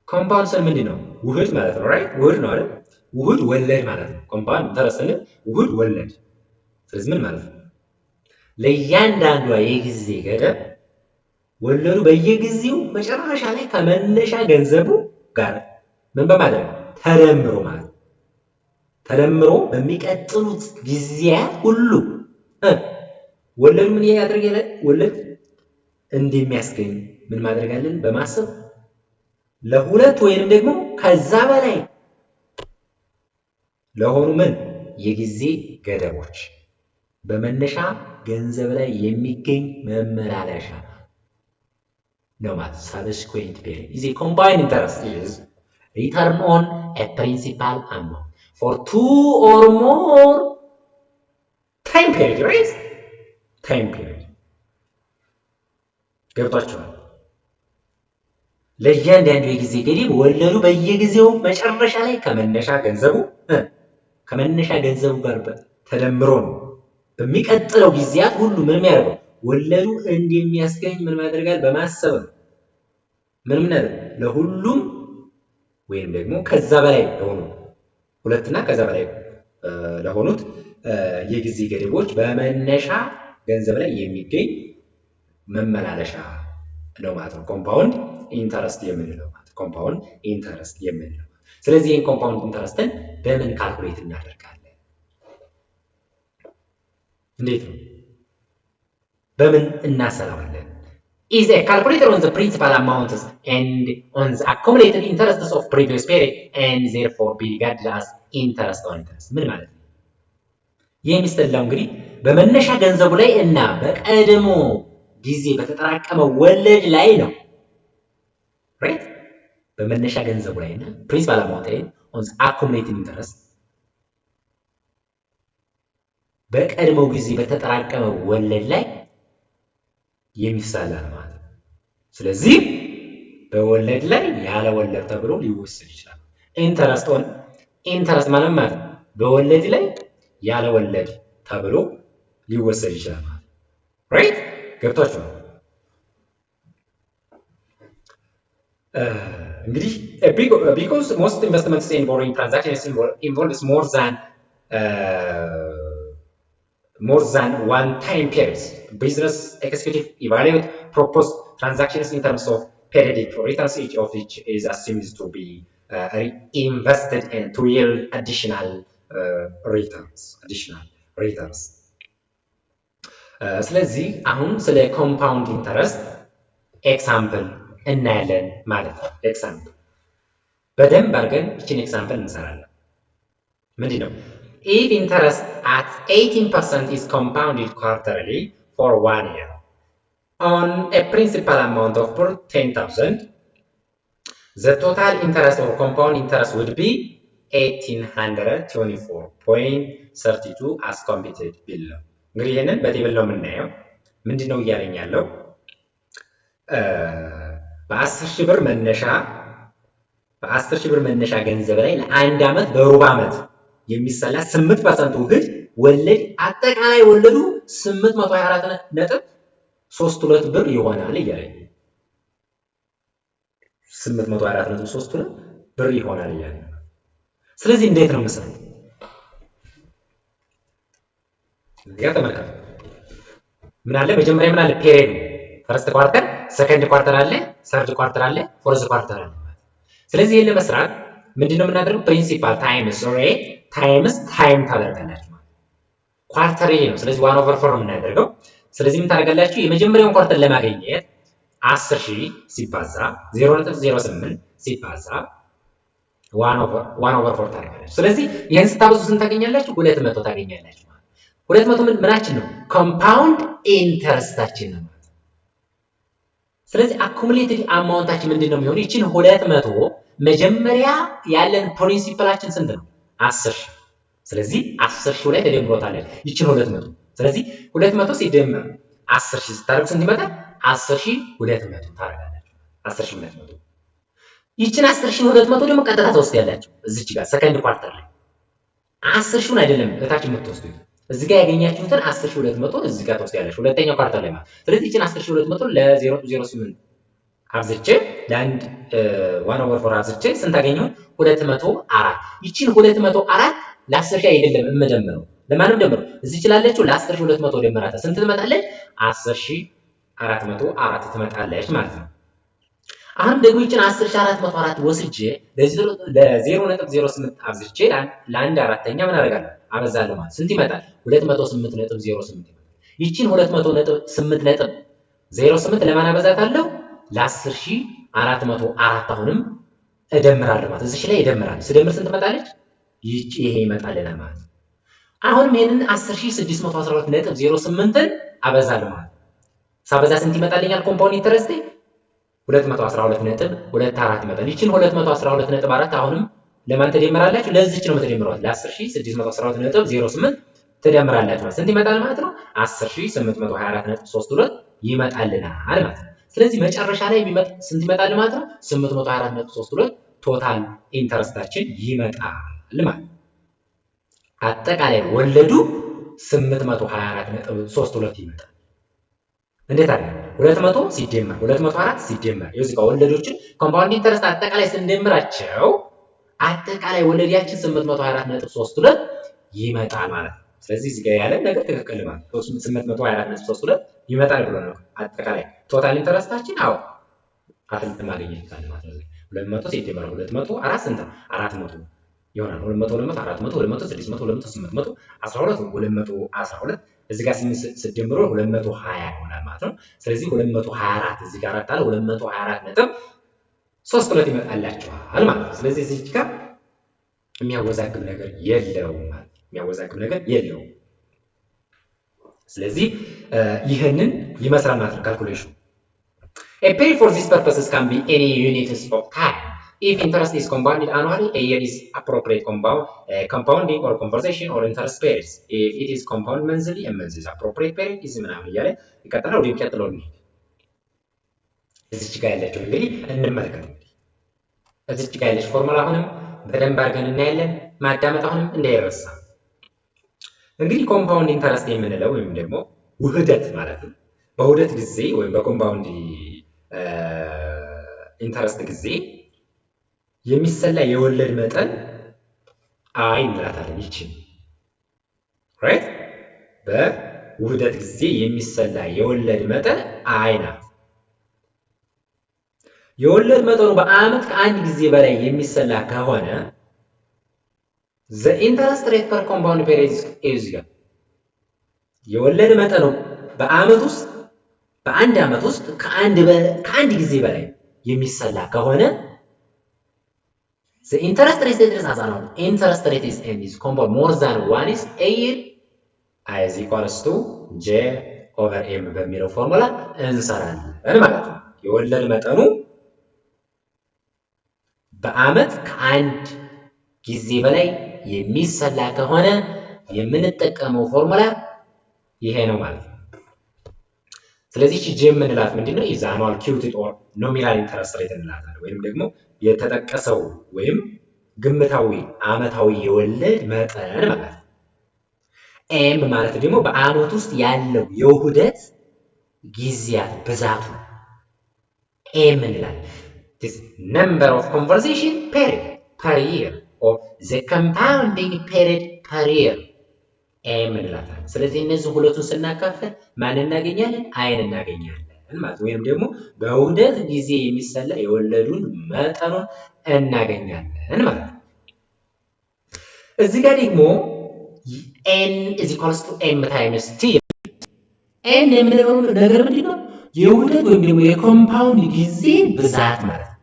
compound ስል ምንድነው ውህድ ማለት ነው right ውህድ ነው አይደል ውህድ ወለድ ማለት ነው compound interest ስል ውህድ ወለድ ስለዚህ ምን ማለት ነው ለእያንዳንዷ የጊዜ ገደብ ወለዱ በየጊዜው መጨረሻ ላይ ከመነሻ ገንዘቡ ጋር ምን በማድረግ ተደምሮ ማለት ተደምሮ በሚቀጥሉት ጊዜያት ሁሉ ወለዱ ምን ያደርጋል ወለድ እንደሚያስገኝ ምን ማድረግ አለን በማሰብ ለሁለት ወይንም ደግሞ ከዛ በላይ ለሆኑ ምን የጊዜ ገደቦች በመነሻ ገንዘብ ላይ የሚገኝ መመላለሻ ነው ማለት subsequent period is a combined interest is return on a principal amount for 2 or more time period right time period ገብቷችኋል ለእያንዳንዱ የጊዜ ገደብ ወለዱ በየጊዜው መጨረሻ ላይ ከመነሻ ገንዘቡ ጋር ተደምሮ ነው በሚቀጥለው ጊዜያት ሁሉ ምን ያደርጋል ወለዱ እንደሚያስገኝ ምን ማድረጋል በማሰብ ምን ለሁሉም ወይም ደግሞ ከዛ በላይ ለሆኑ ሁለትና ከዛ በላይ ለሆኑት የጊዜ ገደቦች በመነሻ ገንዘብ ላይ የሚገኝ መመላለሻ ነው ማለት ነው ኮምፓውንድ ኢንተረስት የምንለው ማለት ኮምፓውንድ ኢንተረስት የምንለው ስለዚህ ይሄን ኮምፓውንድ ኢንተረስትን በምን ካልኩሌት እናደርጋለን እንዴት ነው በምን እናሰላዋለን is a calculator on the principal amounts and on the accumulated interests of previous period and therefore be regarded as interest on interest ምን ማለት ነው ይሄ የሚስተላው እንግዲህ በመነሻ ገንዘቡ ላይ እና በቀድሞ ጊዜ በተጠራቀመው ወለድ ላይ ነው right በመነሻ ገንዘቡ ላይ እና principal amount ላይ on the accumulated interest በቀድሞው ጊዜ በተጠራቀመው ወለድ ላይ የሚሳላ ማለት ነው። ስለዚህ በወለድ ላይ ያለ ወለድ ተብሎ ሊወሰድ ይችላል። ኢንተረስት ማለት በወለድ ላይ ያለ ወለድ ተብሎ ሊወሰድ ይችላል ማለት ነው። ራይት ገብቷችኋል? እንግዲህ because most investments in borrowing transactions involves more than one time periods. Business executive evaluate proposed transactions in terms of periodic returns, each of which is assumed to be invested and to yield additional returns. ስለዚህ አሁን ስለ ኮምፓውንድ ኢንተረስት ኤግዛምፕል እናያለን ማለት ነው። ኤግዛምፕል በደንብ አድርገን ይችን ኤግዛምፕል እንሰራለን። ምንድን ነው? If interest at 18% is compounded quarterly for 1 year on a principal amount of 10,000, the total interest or compound interest would be 1824.32 as computed below. እንግዲህ ይህንን በቴብል ነው የምናየው። ምንድን ነው እያለኝ ያለው? በ10 ሺህ ብር መነሻ ገንዘብ ላይ ለአንድ ዓመት በሩብ ዓመት የሚሰላ 8% ውህድ ወለድ አጠቃላይ ወለዱ 824.32 ብር ይሆናል እያለኝ 824.32 ብር ይሆናል እያለኝ። ስለዚህ እንዴት ነው የምሰራው? እዚያ ተመልከቱ። ምን አለ መጀመሪያ ምን አለ? ፔሪድ ፈርስት ኳርተር፣ ሰከንድ ኳርተር አለ፣ ሰርድ ኳርተር አለ፣ ፎርዝ ኳርተር አለ። ስለዚህ ይሄን ለመስራት ምንድነው የምናደርገው? ፕሪንሲፓል ታይምስ ሬት ታይምስ ታይም ታደርጋላችሁ ማለት ኳርተርሊ ነው። ስለዚህ 1/4 ነው የምናደርገው። ስለዚህ ምን ታደርጋላችሁ? የመጀመሪያውን ኳርተር ለማግኘት 10,000 ሲባዛ 0.08 ሲባዛ 1/4 ታደርጋላችሁ። ስለዚህ ይሄን ስታበዙ ስንት ታገኛላችሁ? 200 ታገኛላችሁ ማለት 200 ምናችን ነው? ኮምፓውንድ ኢንተረስታችን ነው ማለት። ስለዚህ አኩሙሌትድ አማውንታችን ምንድነው የሚሆነው? ይችን 200 መጀመሪያ ያለን ፕሪንሲፓላችን ስንት ነው? 10,000። ስለዚህ 10,000 ላይ ተደምሮታለን ይችን 200። ስለዚህ 200 ሲደመር 10,000 ስታደርጉ ስንት ይመጣል? 10,200 ታደርጋላችሁ። 10,200 ይችን 10,200 ደግሞ ቀጥታ ትወስዳላችሁ እዚች ጋር ሰከንድ ኳርተር ላይ 10,000 አይደለም እታች የምትወስዱት እዚህ ጋር ያገኛችሁትን 10,200 እዚህ ጋር ትወስዳላችሁ ሁለተኛው ኳርተር ላይ ማለት። ስለዚህ ይችን 10,200 ለ0.08 አብዝቼ ለአንድ 1/4 አብዝቼ ስንት አገኘሁ? 204። ይችን 204 ለ10,000 አይደለም የምደምረው ለማንም ደምረው እዚህ ይችላለችሁ ለ10,200 ደምራታ ስንት ትመጣለች? 10,404 ትመጣለች ማለት ነው። አሁን ደግሞ ይችን 10,404 ወስጄ ለ0.08 አብዝቼ ለአንድ አራተኛ ምን አደርጋለሁ? አበዛለሁ ማለት ስንት ይመጣል? 208.08 ይመጣል። ይችን 208.08 ለማን አበዛታለሁ? ለ10,404 አሁንም እደምራለሁ ማለት እዚህ ላይ እደምራለሁ። ስደምር ስንት ትመጣለች? ይሄ ይመጣልናል ማለት ነው። አሁንም ይሄንን 10,612.08ን አበዛለሁ ማለት ሳበዛ ስንት ይመጣልኛል? ኮምፓውንድ ኢንተረስት 212.24 ይመጣል። ይችን 212.4 አሁንም ለማን ተደምራላችሁ? ለዚች ነው የምትደምሩት ለ10,612.08 ትደምራላችሁ ማለት ስንት ይመጣል ማለት ነው? 10,824.32 ይመጣልናል ማለት ነው። ስለዚህ መጨረሻ ላይ ስንት ይመጣል ማለት ነው? 824.32 ቶታል ኢንተረስታችን ይመጣል ማለት ነው። አጠቃላይ ወለዱ 824.32 ይመጣል። እንዴት አለ? 200 ሲደመር 204 ሲደመር እዚህ ጋር ወለዶችን ኮምፓውንድ ኢንተረስት አጠቃላይ ስንደምራቸው አጠቃላይ ወለዲያችን 824.32 ይመጣል ማለት ነው። ስለዚህ እዚህ ጋር ያለ ነገር ትክክል ማለት ነው። 824.32 ይመጣል ብሎ ነው አጠቃላይ ቶታል ኢንተረስታችን። አዎ አጥንት ማግኘት ይቻላል ማለት ነው። 200 ሲደመር 204 ስንት ነው? 400 ይሆናል። 200 400 200 600 200 800 12 212 እዚህ ጋር ሲደምሩ 220 ይሆናል ማለት ነው። ስለዚህ 224 እዚህ ጋር አጣለ 224.32 ይመጣላችኋል ማለት ነው። ስለዚህ እዚህ ጋር የሚያወዛግብ ነገር የለውም ማለት የሚያወዛግብ ነገር የለውም። ስለዚህ ይሄንን ይመስላል ማለት ነው ካልኩሌሽኑ። A period for these purposes can be any units of time. If interest is compounded annually, a year is appropriate compounding or conversation or interest periods. If it is compounded monthly, a month is appropriate period is ምናምን እያለ ይቀጥላል። ወደ የሚቀጥለው እዚች ጋር ያለችው እንግዲህ እንመልከት። እዚች ጋር ያለች ፎርሙላ አሁንም በደንብ አድርገን እናያለን። ማዳመጥ አሁንም እንዳይረሳ። እንግዲህ ኮምፓውንድ ኢንተረስት የምንለው ወይም ደግሞ ውህደት ማለት ነው። በውህደት ጊዜ ወይም በኮምፓውንድ ኢንተረስት ጊዜ የሚሰላ የወለድ መጠን አይ እንላታለን። ይችን ራይት በውህደት ጊዜ የሚሰላ የወለድ መጠን አይ ናት። የወለድ መጠኑ በአመት ከአንድ ጊዜ በላይ የሚሰላ ከሆነ the interest rate per compound period is የወለድ መጠኑ በአመት ውስጥ በአንድ አመት ውስጥ ከአንድ ጊዜ በላይ የሚሰላ ከሆነ the interest rate interest rate is compound more than one is a year is equals to j over m በሚለው ፎርሙላ እንሰራለን ማለት ነው። የወለድ መጠኑ በአመት ከአንድ ጊዜ በላይ የሚሰላ ከሆነ የምንጠቀመው ፎርሙላ ይሄ ነው ማለት ነው። ስለዚህ ጂ የምንላት ምንድነው? ኢዝ አኑዋል ኪዩቲድ ኦር ኖሚናል ኢንተረስት ሬት እንላታለን። ወይም ደግሞ የተጠቀሰው ወይም ግምታዊ አመታዊ የወለድ መጠን ማለት ነው። ኤም ማለት ደግሞ በአመት ውስጥ ያለው የውህደት ጊዜያት ብዛቱ ኤም እንላለን። this number of conversation period per year or the compounding period per year ኤም እንላታለን። ስለዚህ እነዚህ ሁለቱን ስናካፍል ማን እናገኛለን? አይን እናገኛለን ማለት ወይም ደግሞ በውህደት ጊዜ የሚሰላ የወለዱን መጠኑን እናገኛለን ማለት ነው። እዚህ ጋር ደግሞ n is equals to m times t n የምንለው ነገር ምንድነው? የውህደት ወይም ደግሞ የኮምፓውንድ ጊዜ ብዛት ማለት ነው።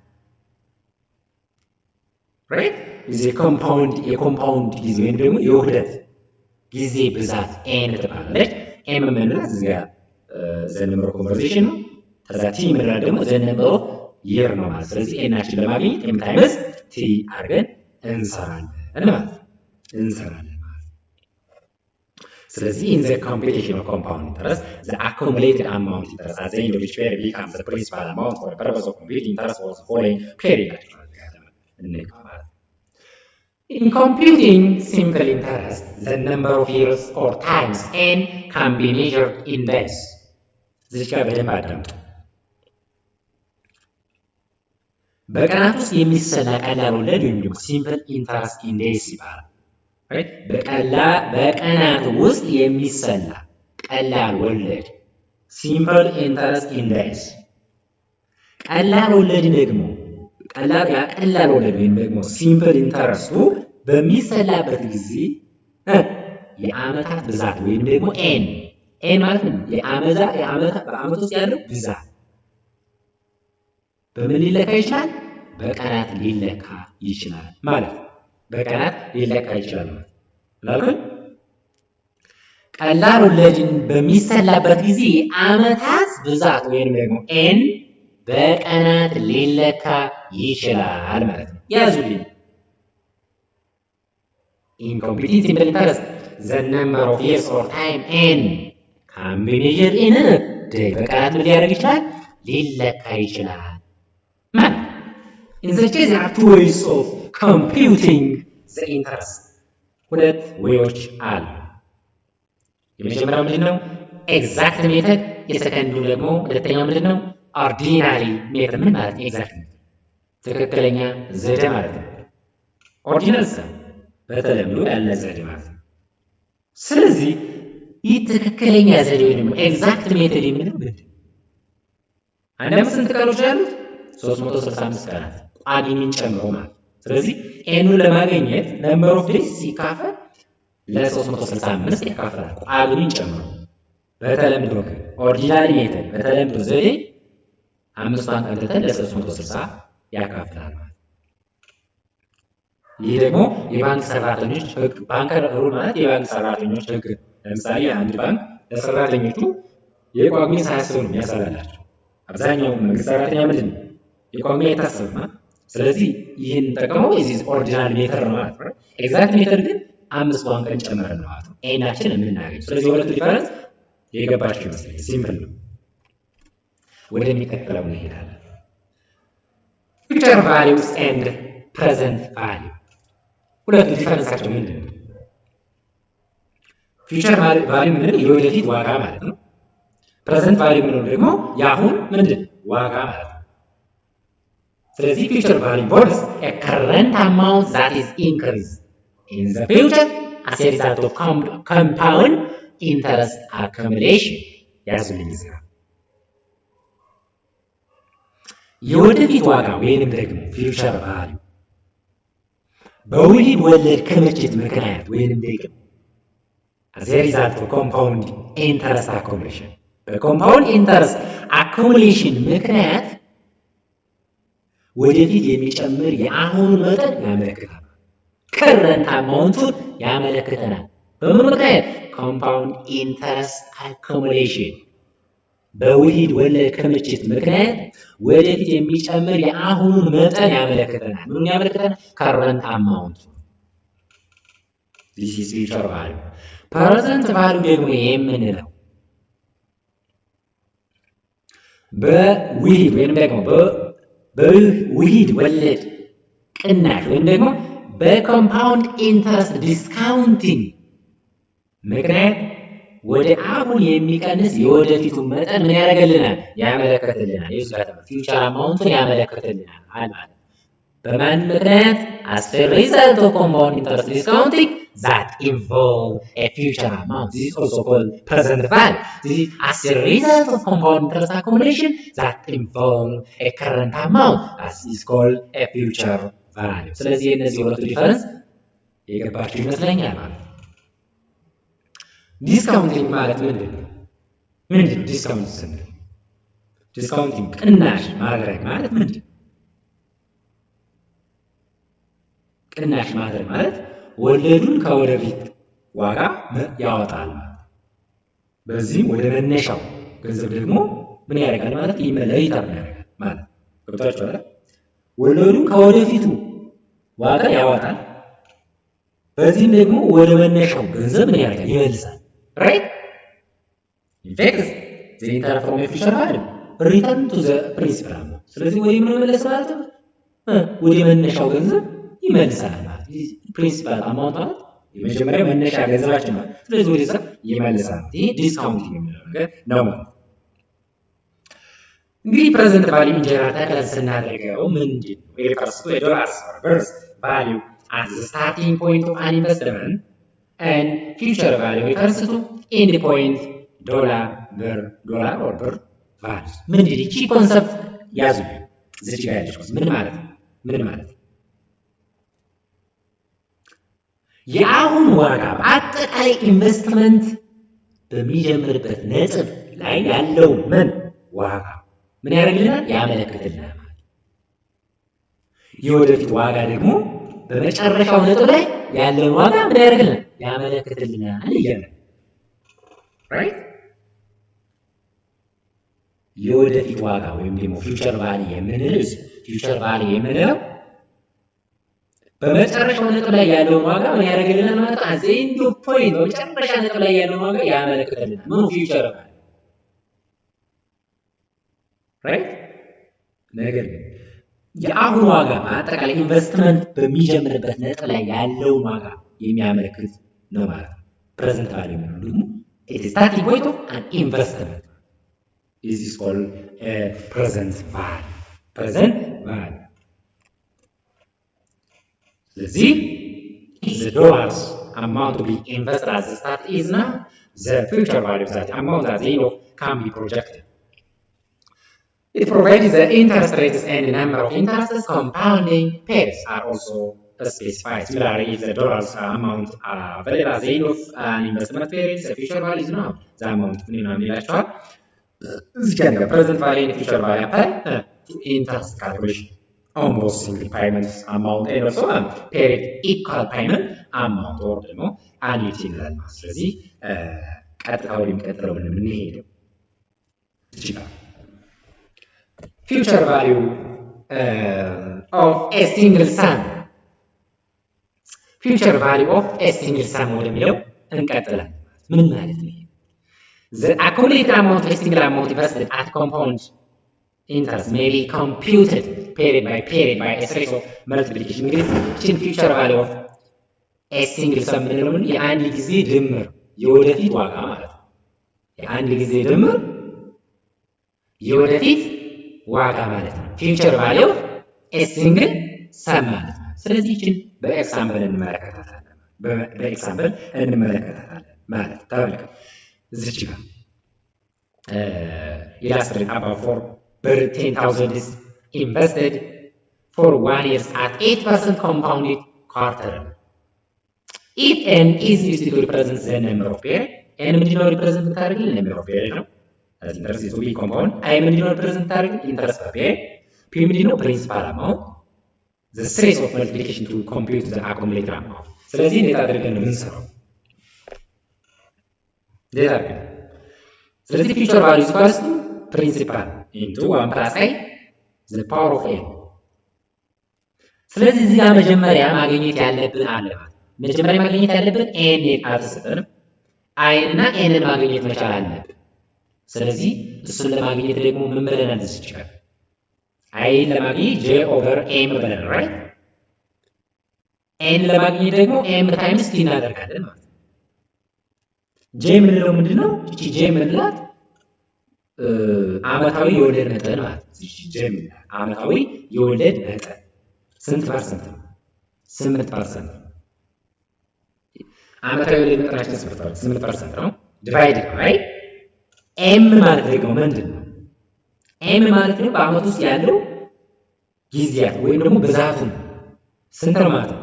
right is a compound የኮምፓውንድ ጊዜ ወይም ደግሞ የውህደት ጊዜ ብዛት n ትባላለች። m የምንለው እዚህ ጋር the number of conversation ነው። ከዛ t የምንለው ደግሞ the number of year ነው ማለት። ስለዚህ n-አችን ለማግኘት m times t አድርገን እንሰራለን ማለት እንሰራለን ማለት። ስለዚህ in the computation of compound interest the accumulated amount interest at the end of each period becomes the principal amount for the purpose of computing interest for the following period. In computing simple interest, the number of years or times n can be measured in days. This is በደንብ አዳምጡ። በቀናት ውስጥ የሚሰላ ቀላል ወለድ ወይም ደግሞ ሲምፕል ኢንተረስት ኢን ዴይስ ይባላል። በቀናት ውስጥ የሚሰላ ቀላል ወለድ ሲምፕል ኢንተረስት ኢን ዴይስ። ቀላል ወለድ ደግሞ ቀላል ወለድ ወይም ደግሞ ሲምፕል ኢንተረስቱ በሚሰላበት ጊዜ የአመታት ብዛት ወይም ደግሞ ኤን ማለት ነው። በአመት ውስጥ ያለው ብዛት በምን ሊለካ ይችላል? በቀናት ሊለካ ይችላል ማለት ነው። በቀናት ሊለካ ይችላል ማለት ነው። ቀላል ወለድን በሚሰላበት ጊዜ የአመታት ብዛት ወይም ደግሞ ኤን በቀናት ሊለካ ይችላል ማለት ነው። ያዙልኝ። In computing simple interest, the number of years or time n can be measured in a day. በቀናት ምን ሊያደርግ ይችላል? ሊለካ ይችላል ማለት ነው። In such case, there are two ways of computing the interest. ሁለት ወዮች አሉ። የመጀመሪያው ምንድነው? ኤግዛክት ሜተድ። የሰከንዱ ደግሞ ሁለተኛው ምንድነው? ኦርዲናሪ ሜተድ። ምን ማለት ነው? ኤግዛክት ሜተድ ትክክለኛ ዘዴ ማለት ነው። ኦርዲናል በተለምዶ ያለ ዘዴ ማለት ነው። ስለዚህ ይህ ትክክለኛ ዘዴ ወይም ኤግዛክት ሜተድ የምንለው ምንድን ነው? አንድ አመት ስንት ቀኖች ያሉት? 365 ቀናት ጳጉሜን ጨምሮ ማለት። ስለዚህ ኤኑን ለማግኘት ነምበር ኦፍ ዴይስ ሲካፈል ለ365 ያካፍላል ጳጉሜን ጨምሮ። በተለምዶ ኦርዲናሪ ሜተድ በተለምዶ ዘዴ አምስቷን ቀን ትተን ለ360 ያካፍላል ማለት። ይህ ደግሞ የባንክ ሰራተኞች ህግ ባንከር ሩል ማለት የባንክ ሰራተኞች ህግ። ለምሳሌ አንድ ባንክ ለሰራተኞቹ የጳጉሜን ሳያስብ ነው የሚያሰላላቸው። አብዛኛው መንግስት ሰራተኛ ምንድን ነው የጳጉሜ አይታሰብም። ስለዚህ ይህን ጠቀመው እዚህ ኦሪጂናል ሜተር ነው ማለት ነው። ኤግዛክት ሜተር ግን 5 ቋንቋን ጨምረን ነው ማለት ነው ኤናችን የምናገኝ። ስለዚህ ሁለቱ ዲፈረንስ የገባችሁ ይመስለኛል። ሲምፕል ነው። ወደሚቀጥለው እንሄዳለን። ፊውቸር ቫሊዩስ ኤንድ ፕሬዘንት ቫሊዩ ሁለቱ ዲፈረንሳቸው ምንድን ነው? ፊውቸር ቫሊዩ ምንድን የወደፊት ዋጋ ማለት ነው። ፕሬዘንት ቫሊዩ ምንድን ደግሞ የአሁን ምንድን ዋጋ ማለት ነው። ስለዚህ ፊውቸር ቫሊዩ involves a current amount that is increased in the future as a result of compound interest accumulation ያዙልኝ እዚህ ጋር የወደፊት ዋጋ ወይንም ደግሞ ፊውቸር ቫሊዩ በውሂድ ወለድ ክምችት ምክንያት ወይንም ደግሞ as a result of compound interest accumulation በኮምፓውንድ ኢንተረስት አኩሙሌሽን ምክንያት ወደፊት የሚጨምር የአሁኑን መጠን ያመለክታል። ከረንት አማውንቱን ያመለክተናል። በምን ምክንያት? ኮምፓውንድ ኢንተረስት አኩሙሌሽን በውሂድ ወለድ ክምችት ምክንያት ወደፊት የሚጨምር የአሁኑን መጠን ያመለክተናል። ምን ያመለክተናል? ከረንት አማውንቱ። this is future value። ፕሬዘንት ቫልዩ ደግሞ የምንለው በውሂድ ወይም ደግሞ በውሂድ ወለድ ቅናሽ ወይም ደግሞ በኮምፓውንድ ኢንተረስት ዲስካውንቲንግ ምክንያት ወደ አሁን የሚቀንስ የወደፊቱን መጠን ምን ያደርግልናል? ያመለክትልናል። ይህ ጋር ፊውቸር አማውንቱን ያመለክትልናል ማለት በማን ምክንያት? as a result of compound interest discounting that involve a future amount. This is also called present value. This is as a result of compound interest accumulation that involve a current amount. As is called a future value. ስለዚህ እነዚህ ሁለቱ ዲፈረንስ የገባችሁ ይመስለኛል ማለት ነው። ዲስካውንቲንግ ማለት ምንድን ነው? ዲስካውንት ስንል ዲስካውንቲንግ ቅናሽ ማድረግ ማለት ምንድን ነው? ቅናሽ ማድረግ ማለት ወለዱን ከወደፊት ዋጋ ያወጣል ማለት በዚህም ወደ መነሻው ገንዘብ ደግሞ ምን ያደርጋል ማለት ይመለይታል ያደርጋል ማለት ገብታችኋል። ወለዱን ከወደፊቱ ዋጋ ያወጣል በዚህም ደግሞ ወደ መነሻው ገንዘብ ምን ያደርጋል ይመልሳል። ራይት ኢንፌክት ዘ ኢንተረስት ፍሮም ፊውቸር ቫልዩ ሪተርን ቱ ዘ ፕሪንሲፓል። ስለዚህ ወደ ምን መለስ ማለት ነው? ወደ መነሻው ገንዘብ ይመልሳል ማለት ፕሪንሲፓል አማውንት ማለት የመጀመሪያ መነሻ ገንዘባችን ማለት ስለዚህ ወደዛ ይመልሳል። ይሄ ዲስካውንቲንግ የሚለው ነገር ነው ማለት እንግዲህ ፕሬዘንት ቫልዩ ኢንጀነራል ታክል ስናደርገው ምንድን ነው? ሪፈርስ ቱ ዶላርስ ቨርስ ቫልዩ at the starting point of an investment and future value refers to end point dollar or per values። ምንድን ነው? እቺ ኮንሰፕት ያዙ እዚህ ጋር ያለች ምን ማለት ነው? የአሁን ዋጋ በአጠቃላይ ኢንቨስትመንት በሚጀምርበት ነጥብ ላይ ያለው ዋጋ ምን ያደርግልናል? ያመለክትልናል ማለት የወደፊት ዋጋ ደግሞ በመጨረሻው ነጥብ ላይ ያለውን ዋጋ ምን ያደርግልናል? ያመለክትልናል እያለ ራይት። የወደፊት ዋጋ ወይም ደግሞ ፊውቸር ቫልዩ የምንለው በመጨረሻው ነጥብ ላይ ያለውን ዋጋ ምን ያደርግልናል ማለት ነው? አት ዘ ኤንድ ኦፍ ፖይንት በመጨረሻ ነጥብ ላይ ያለውን ዋጋ ያመለክትልናል። ምኑ? ፊውቸር ቫልዩ ራይት። ነገር ግን የአሁኑ ዋጋ በአጠቃላይ ኢንቨስትመንት በሚጀምርበት ነጥብ ላይ ያለውን ዋጋ የሚያመለክት ነው ማለት ነው። ፕሬዘንት ቫልዩ ነው ደግሞ it is starting point of an investment. This is called present value. ስለዚህ the dollars amount to be invested as the start is now the future value of that amount that the can be projected. It provides the interest rates and the number of interest compounding periods are also specified. Similarly, if the dollars amount available at the end of an investment period, the future value is now the amount ይላቸዋል። እዚህ ጋር present value and future value apply to interest calculation. Almost single payment amount and also period equal payment amount or ደግሞ annuity ይላል ማለት ስለዚህ ቀጥታ ወደሚቀጥለው የምንሄደው ይችላል። ፊውቸር ቫልዩ of a single sum future value of a single sum ወደሚለው እንቀጥላለን። ምን ማለት ነው? The accumulated amount of a single amount invested at compound interest may be computed period by a series of multiplication. እንግዲህ ይህችን future value of a single sum ምንለው የአንድ ጊዜ ድምር የወደፊት ዋጋ ማለት ነው። የአንድ ጊዜ ድምር የወደፊት ዋጋ ማለት ነው። future value of a single sum ማለት ነው። ስለዚህ ይህችን በኤግዛምፕል እንመለከታታለን ማለት ተመልከቱ። እዚች ጋር illustrate about for 10,000 is invested for 1 year at 8% compounded quarterly. If n is used to represent the number of period, n ምንድነው represent ታደርግልን number of period ነው። interest is to be compound. I ምንድነው represent ታደርግልን interest per period. p ምንድነው principal amount. The series of multiplication to compute the accumulated amount. ስለዚህ እንዴት አድርገን ነው የምንሰራው? እንዴት አድርገን ስለዚህ future value equals to principal into 1 plus i the power of n። ስለዚህ እዚህ ጋር መጀመሪያ ማግኘት ያለብን አለ ማለት መጀመሪያ ማግኘት ያለብን n አልተሰጠንም i እና n ማግኘት መቻል አለብን። ስለዚህ እሱን ለማግኘት ደግሞ ምን ብለናል? እዚህ ጋር i ለማግኘት j over m ብለናል right? n ለማግኘት ደግሞ m times t እናደርጋለን ማለት ነው። j ምንለው ምንድነው? እቺ j ምንላት አመታዊ የወለድ መጠን ማለት ነው። እቺ j ምንላት አመታዊ የወለድ መጠን ስንት ፐርሰንት ነው? 8%። አመታዊ የወለድ መጠናችን 8% ነው። ዲቫይድ ባይ m ማለት ደግሞ ምንድነው? m ማለት ነው በአመት ውስጥ ያለው ጊዜያት ወይም ደግሞ ብዛቱ ስንት ነው ማለት ነው።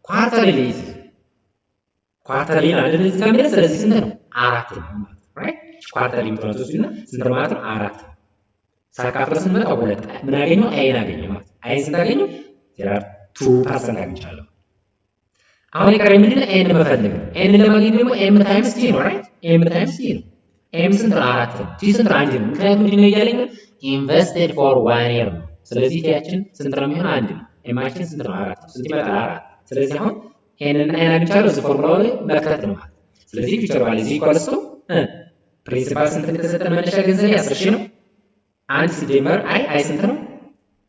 ኳርተርሊ አይደል እዚህ ጋር የሚለው ስለዚህ ስንት ነው? 4 ነው ማለት ነው right? ኳርተርሊ ፕሮሰስ እና ስንት ነው ማለት ነው? 4 ሳካፍል ስንመጣ 2 ምን አገኘው? አይን አገኘው ማለት አይን ስንት አገኘው? 2% አግኝቻለሁ። አሁን የቀረኝ ምንድነው? n መፈለግ ነው። n ለማግኘት ደግሞ m times t ነው right? m times t ነው። m ስንት ነው? 4 ነው። t ስንት ነው? 1 ነው። ምክንያቱም ምንድነው እያለኝ invested for 1 year ነው። ስለዚህ ቲያችን ስንት ነው የሚሆነው? 1 ነው። ኤማችን ስንት ነው? 4 ነው። ስንት ይመጣል? 4። ስለዚህ አሁን n እና n አግኝቻለሁ። እዚህ ፎርሙላው ላይ መክተት ነው ማለት። ስለዚህ ፊውቸር ቫልዩ ኢኳልስ ቱ ፕሪንሲፓል ስንት እንደተሰጠን መነሻ ገንዘብ 10,000 ነው። 1 ሲደመር አይ ስንት ነው?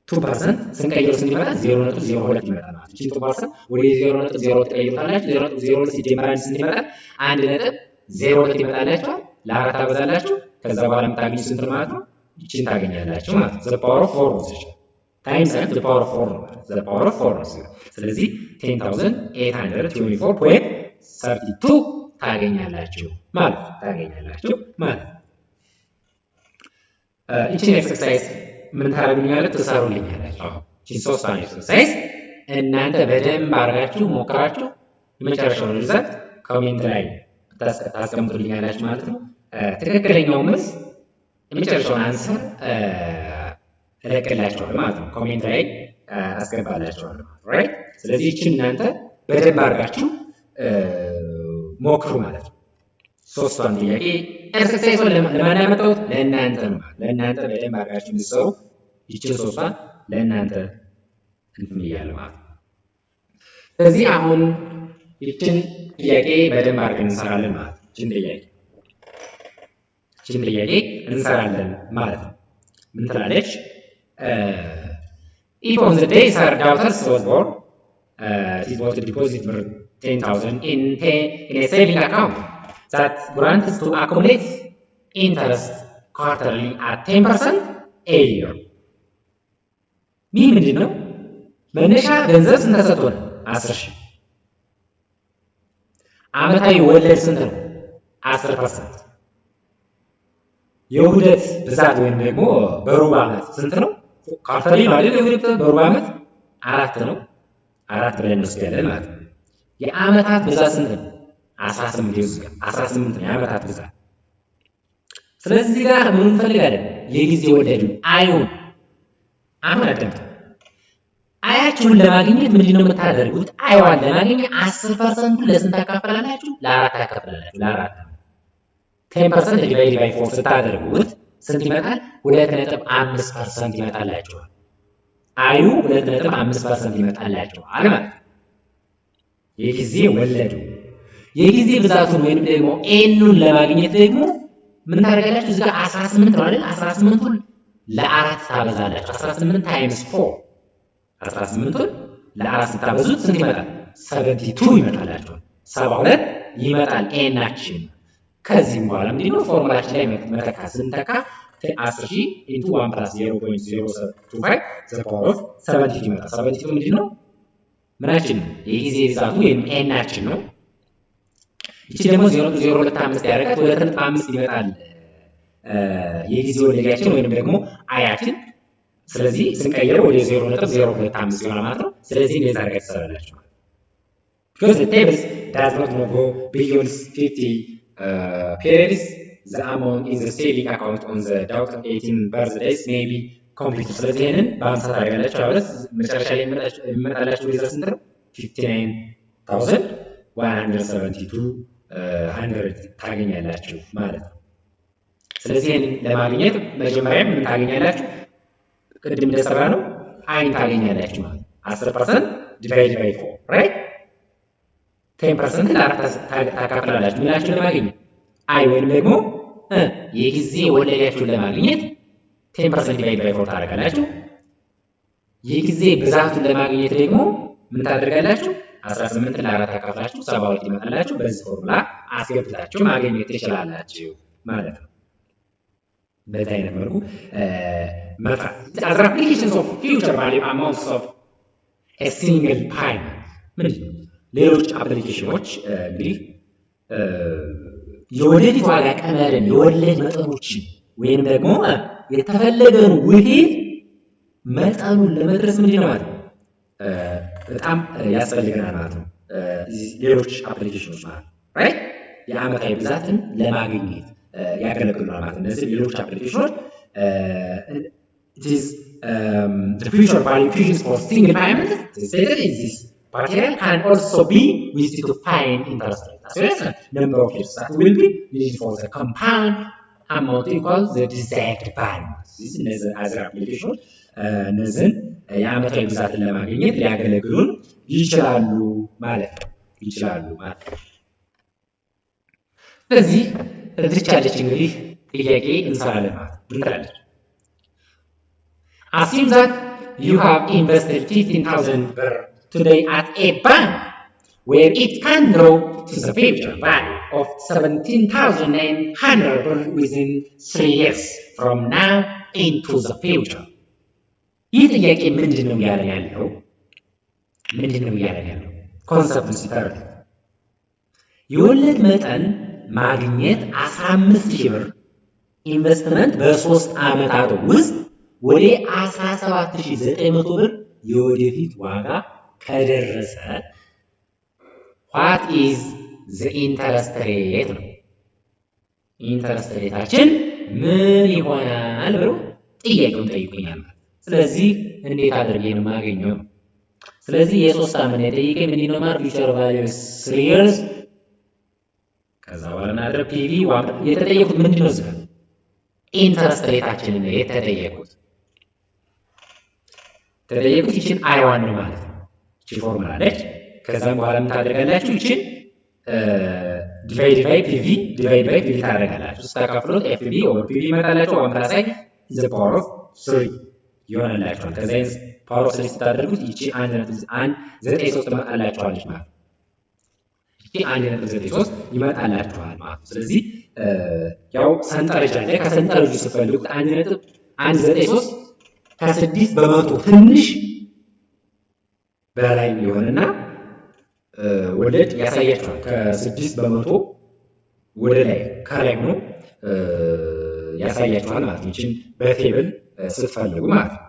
2% ስንቀይረው ስንት ይመጣል? 0.02 ይመጣል ማለት ነው። 2% ወደ 0.02 ቀይሩታላችሁ። 0.02 ሲደመር 1 ስንት ይመጣል? 1.02 ይመጣላችኋል። ለ4 አበዛላችሁ። ከዛ በኋላ የምታገኙት ስንት ማለት ነው? ይችን ታገኛላችሁ ማለት ነው። ዘ ፓወር ኦፍ 4 ነው ታይምስ ዘ ፓወር ኦፍ 4 ነው ማለት ዘ ፓወር ኦፍ 4 ነው። ስለዚህ 10,824.32 ታገኛላችሁ ማለት ይችን ኤክሰርሳይዝ ምን ታደርጉኛላችሁ? ትሰሩልኛላችሁ። ይችን ሶስቷን ኤክሰርሳይዝ እናንተ በደንብ አድርጋችሁ ሞክራችሁ የመጨረሻውን ሪዛልት ኮሜንት ላይ ታስቀምጡልኛላችሁ ማለት ነው። ትክክለኛው መልስ የመጨረሻውን አንሰር እለቅላችኋለሁ ማለት ነው። ኮሜንት ላይ አስገባላችኋለሁ ራይት። ስለዚህ ይችን እናንተ በደንብ አድርጋችሁ ሞክሩ ማለት ነው። ሶስቷን ጥያቄ ኤክሰርሳይዙን ለማን ያመጣሁት? ለእናንተ ነው። ለእናንተ በደንብ አድርጋችሁ እንድትሰሩ ይችን ሶስቷን ለእናንተ እንትን ብያለሁ ማለት ነው። ስለዚህ አሁን ይችን ጥያቄ በደንብ አድርገን እንሰራለን ማለት ነው። ይችን ጥያቄ እንሰራለን ማለት ነው። ምን ትላለች? if on the day her daughter was born, it was to deposit 10,000 in a saving account that grants to accumulate interest quarterly at 10% a year. ምንድን ነው? መነሻ ገንዘብ ስንት ተሰጥቶን? 10,000። አመታዊ ወለድ ስንት ነው? 10%። የውህደት ብዛት ወይም ደግሞ በሩብ ዓመት ስንት ነው? ኳርተርሊ ነው አይደል? የውህደት በሩብ ዓመት 4 ነው። 4 ብለን እንወስዳለን ማለት ነው። የአመታት ብዛት ስንት ነው? 18 ነው የአመታት ብዛት። ስለዚህ ጋር ምን እንፈልጋለን? የጊዜ ወለድ አይሁን። አሁን አደምጡ። አያችሁን ለማግኘት ምንድነው የምታደርጉት? አይዋን ለማግኘት 10% ለስንት ታካፍላላችሁ? ለ4 ታካፍላላችሁ። ለ4 10% ዲቫይድ ባይ 4 ስታደርጉት ስንት ይመጣል? 2.5% ይመጣላችኋል። አዩ 2.5% ይመጣላቸዋል ማለት ነው። የጊዜ ወለዱ የጊዜ ብዛቱን ወይም ደግሞ ኤኑን ለማግኘት ደግሞ ምን ታደርጋላችሁ? እዚህ ጋር 18 ነው አይደል? 18ቱን ለአራት ታበዛላችሁ። 18 ታይምስ 4 18ቱን ለአራት ስታበዙት ስንት ይመጣል? 72 ይመጣላችሁ። 72 ይመጣል ኤናችን። ከዚህም በኋላ ምንድነው ፎርሙላችን ላይ መተካ ስንተካ 10,000 into 1 plus 0.025 the power of 72 ይመጣል። 72 ምንድነው? ምናችን ነው? የጊዜ ብዛቱ ወይም ኤናችን ነው። ይቺ ደግሞ 0.025 ያደርጋት 2.5 ይመጣል የጊዜ ወለዳችን ወይም ደግሞ አያችን። ስለዚህ ስንቀይረው ወደ 0.025 ይሆናል ማለት ነው። ስለዚህ እንደዛ አድርጋችሁ ትሰራላችሁ። because the tables does not go beyond 50 periods the amount in the saving account on the daughter 18 birthdays may be complete። ስለዚህ ይሄንን በ50 ታደርጋላችሁ። አሁንስ መጨረሻ ላይ የሚመጣላችሁ ሪዘልት ስንት ነው? 59,172 ታገኛላችሁ ማለት ነው። ስለዚህ ይሄንን ለማግኘት መጀመሪያ ምን ታገኛላችሁ? ቅድም እንደሰራ ነው አይን ታገኛላችሁ ማለት 10% ዲቫይድ ባይ 4 ራይት 10% ለአራት ታካፍላላችሁ። ምናችሁን ለማግኘት አይ ወይም ደግሞ የጊዜ ወለዳችሁን ለማግኘት 10% ዲቫይድ ባይ 4 ታደርጋላችሁ። የጊዜ ብዛቱን ለማግኘት ደግሞ ምን ታደርጋላችሁ? 18 ለአራት ታካፍላችሁ 72 ይመጣላችሁ። በዚህ ፎርሙላ አስገብታችሁ ማግኘት ትችላላችሁ ማለት ነው። በዚህ አይነት መልኩ መስራት other applications of future value amounts of a single payment ምንድን ነው? ሌሎች አፕሊኬሽኖች እንግዲህ የወደፊት ዋጋ ቀመርን የወለድ መጠኖችን ወይም ደግሞ የተፈለገውን ውጤት መጠኑን ለመድረስ ምንድን ነው ማለት ነው በጣም ያስፈልገናል ማለት ነው። ሌሎች አፕሊኬሽኖች ማለት ራይት የአመታዊ ብዛትን ለማግኘት ያገለግሉናል ማለት ነው። እነዚህ ሌሎች አፕሊኬሽኖች it is the future value fusions for single payment stated in this material can also be used to find interest rate as well as number of years that will be used for the compound amount equals the desired value. This is other applications እነዚህን የአመታዊ ብዛትን ለማግኘት ሊያገለግሉን ይችላሉ ማለት ነው። ስለዚህ እዚች ያለች እንግዲህ ጥያቄ እንሰራለን ማለት ነው። ምን ትላለች? Assume that you have invested 15,000 today at a bank where it can grow to the future value of 17,900 within 3 years from now into the future. ይህ ጥያቄ ምንድን ነው እያለን ያለው? ኮንሰፕቱን ሲተርክ የወለድ መጠን ማግኘት 15,000 ብር ኢንቨስትመንት በ3 ዓመታት ውስጥ ወደ 17,900 ብር የወደፊት ዋጋ ከደረሰ what is the interest rate ነው። ኢንተረስት ሬታችን ምን ይሆናል ብሎ ጥያቄውን ጠይቁኛል። ስለዚህ እንዴት አድርጌ ነው የማገኘው? ስለዚህ የ3 ዓመት የጠየቀኝ ምንድን ነው ማለት ፊውቸር ቫልዩ 3 years ከዛ በኋላ ማድረግ ፒቪ የተጠየቁት ምንድን ነው? እዚህ ኢንተረስት ሬታችንን ነው የተጠየቁት። ይችን አይዋን ነው ማለት ነው። ይቺ ፎርሙላ አለች። ከዛም በኋላ ምን ታደርጋላችሁ? ይችን ዲቫይድ ባይ ፒቪ ታደርጋላችሁ። ስታካፍሉት ኤፍቢ ኦቨር ፒቪ ይመጣላችሁ። 1 + i is the power of 3 ይሆናላችኋል። ከዛ ፓወር ኦፍ 3 ስታደርጉት ይቺ 1.93 ትመጣላችኋለች ማለት ነው። ይቺ 1.93 ይመጣላችኋል ማለት ነው። ስለዚህ ያው ሰንጠረዥ አለ። ከሰንጠረዡ ስትፈልጉት 1.193 ከ6 በመቶ ትንሽ በላይ ይሆንና ወለድ ያሳያችኋል። ከ6 በመቶ ወደ ላይ ከላይ ሆኖ ያሳያችኋል ማለት ነው። ይችን በቴብል ስትፈልጉ ማለት ነው።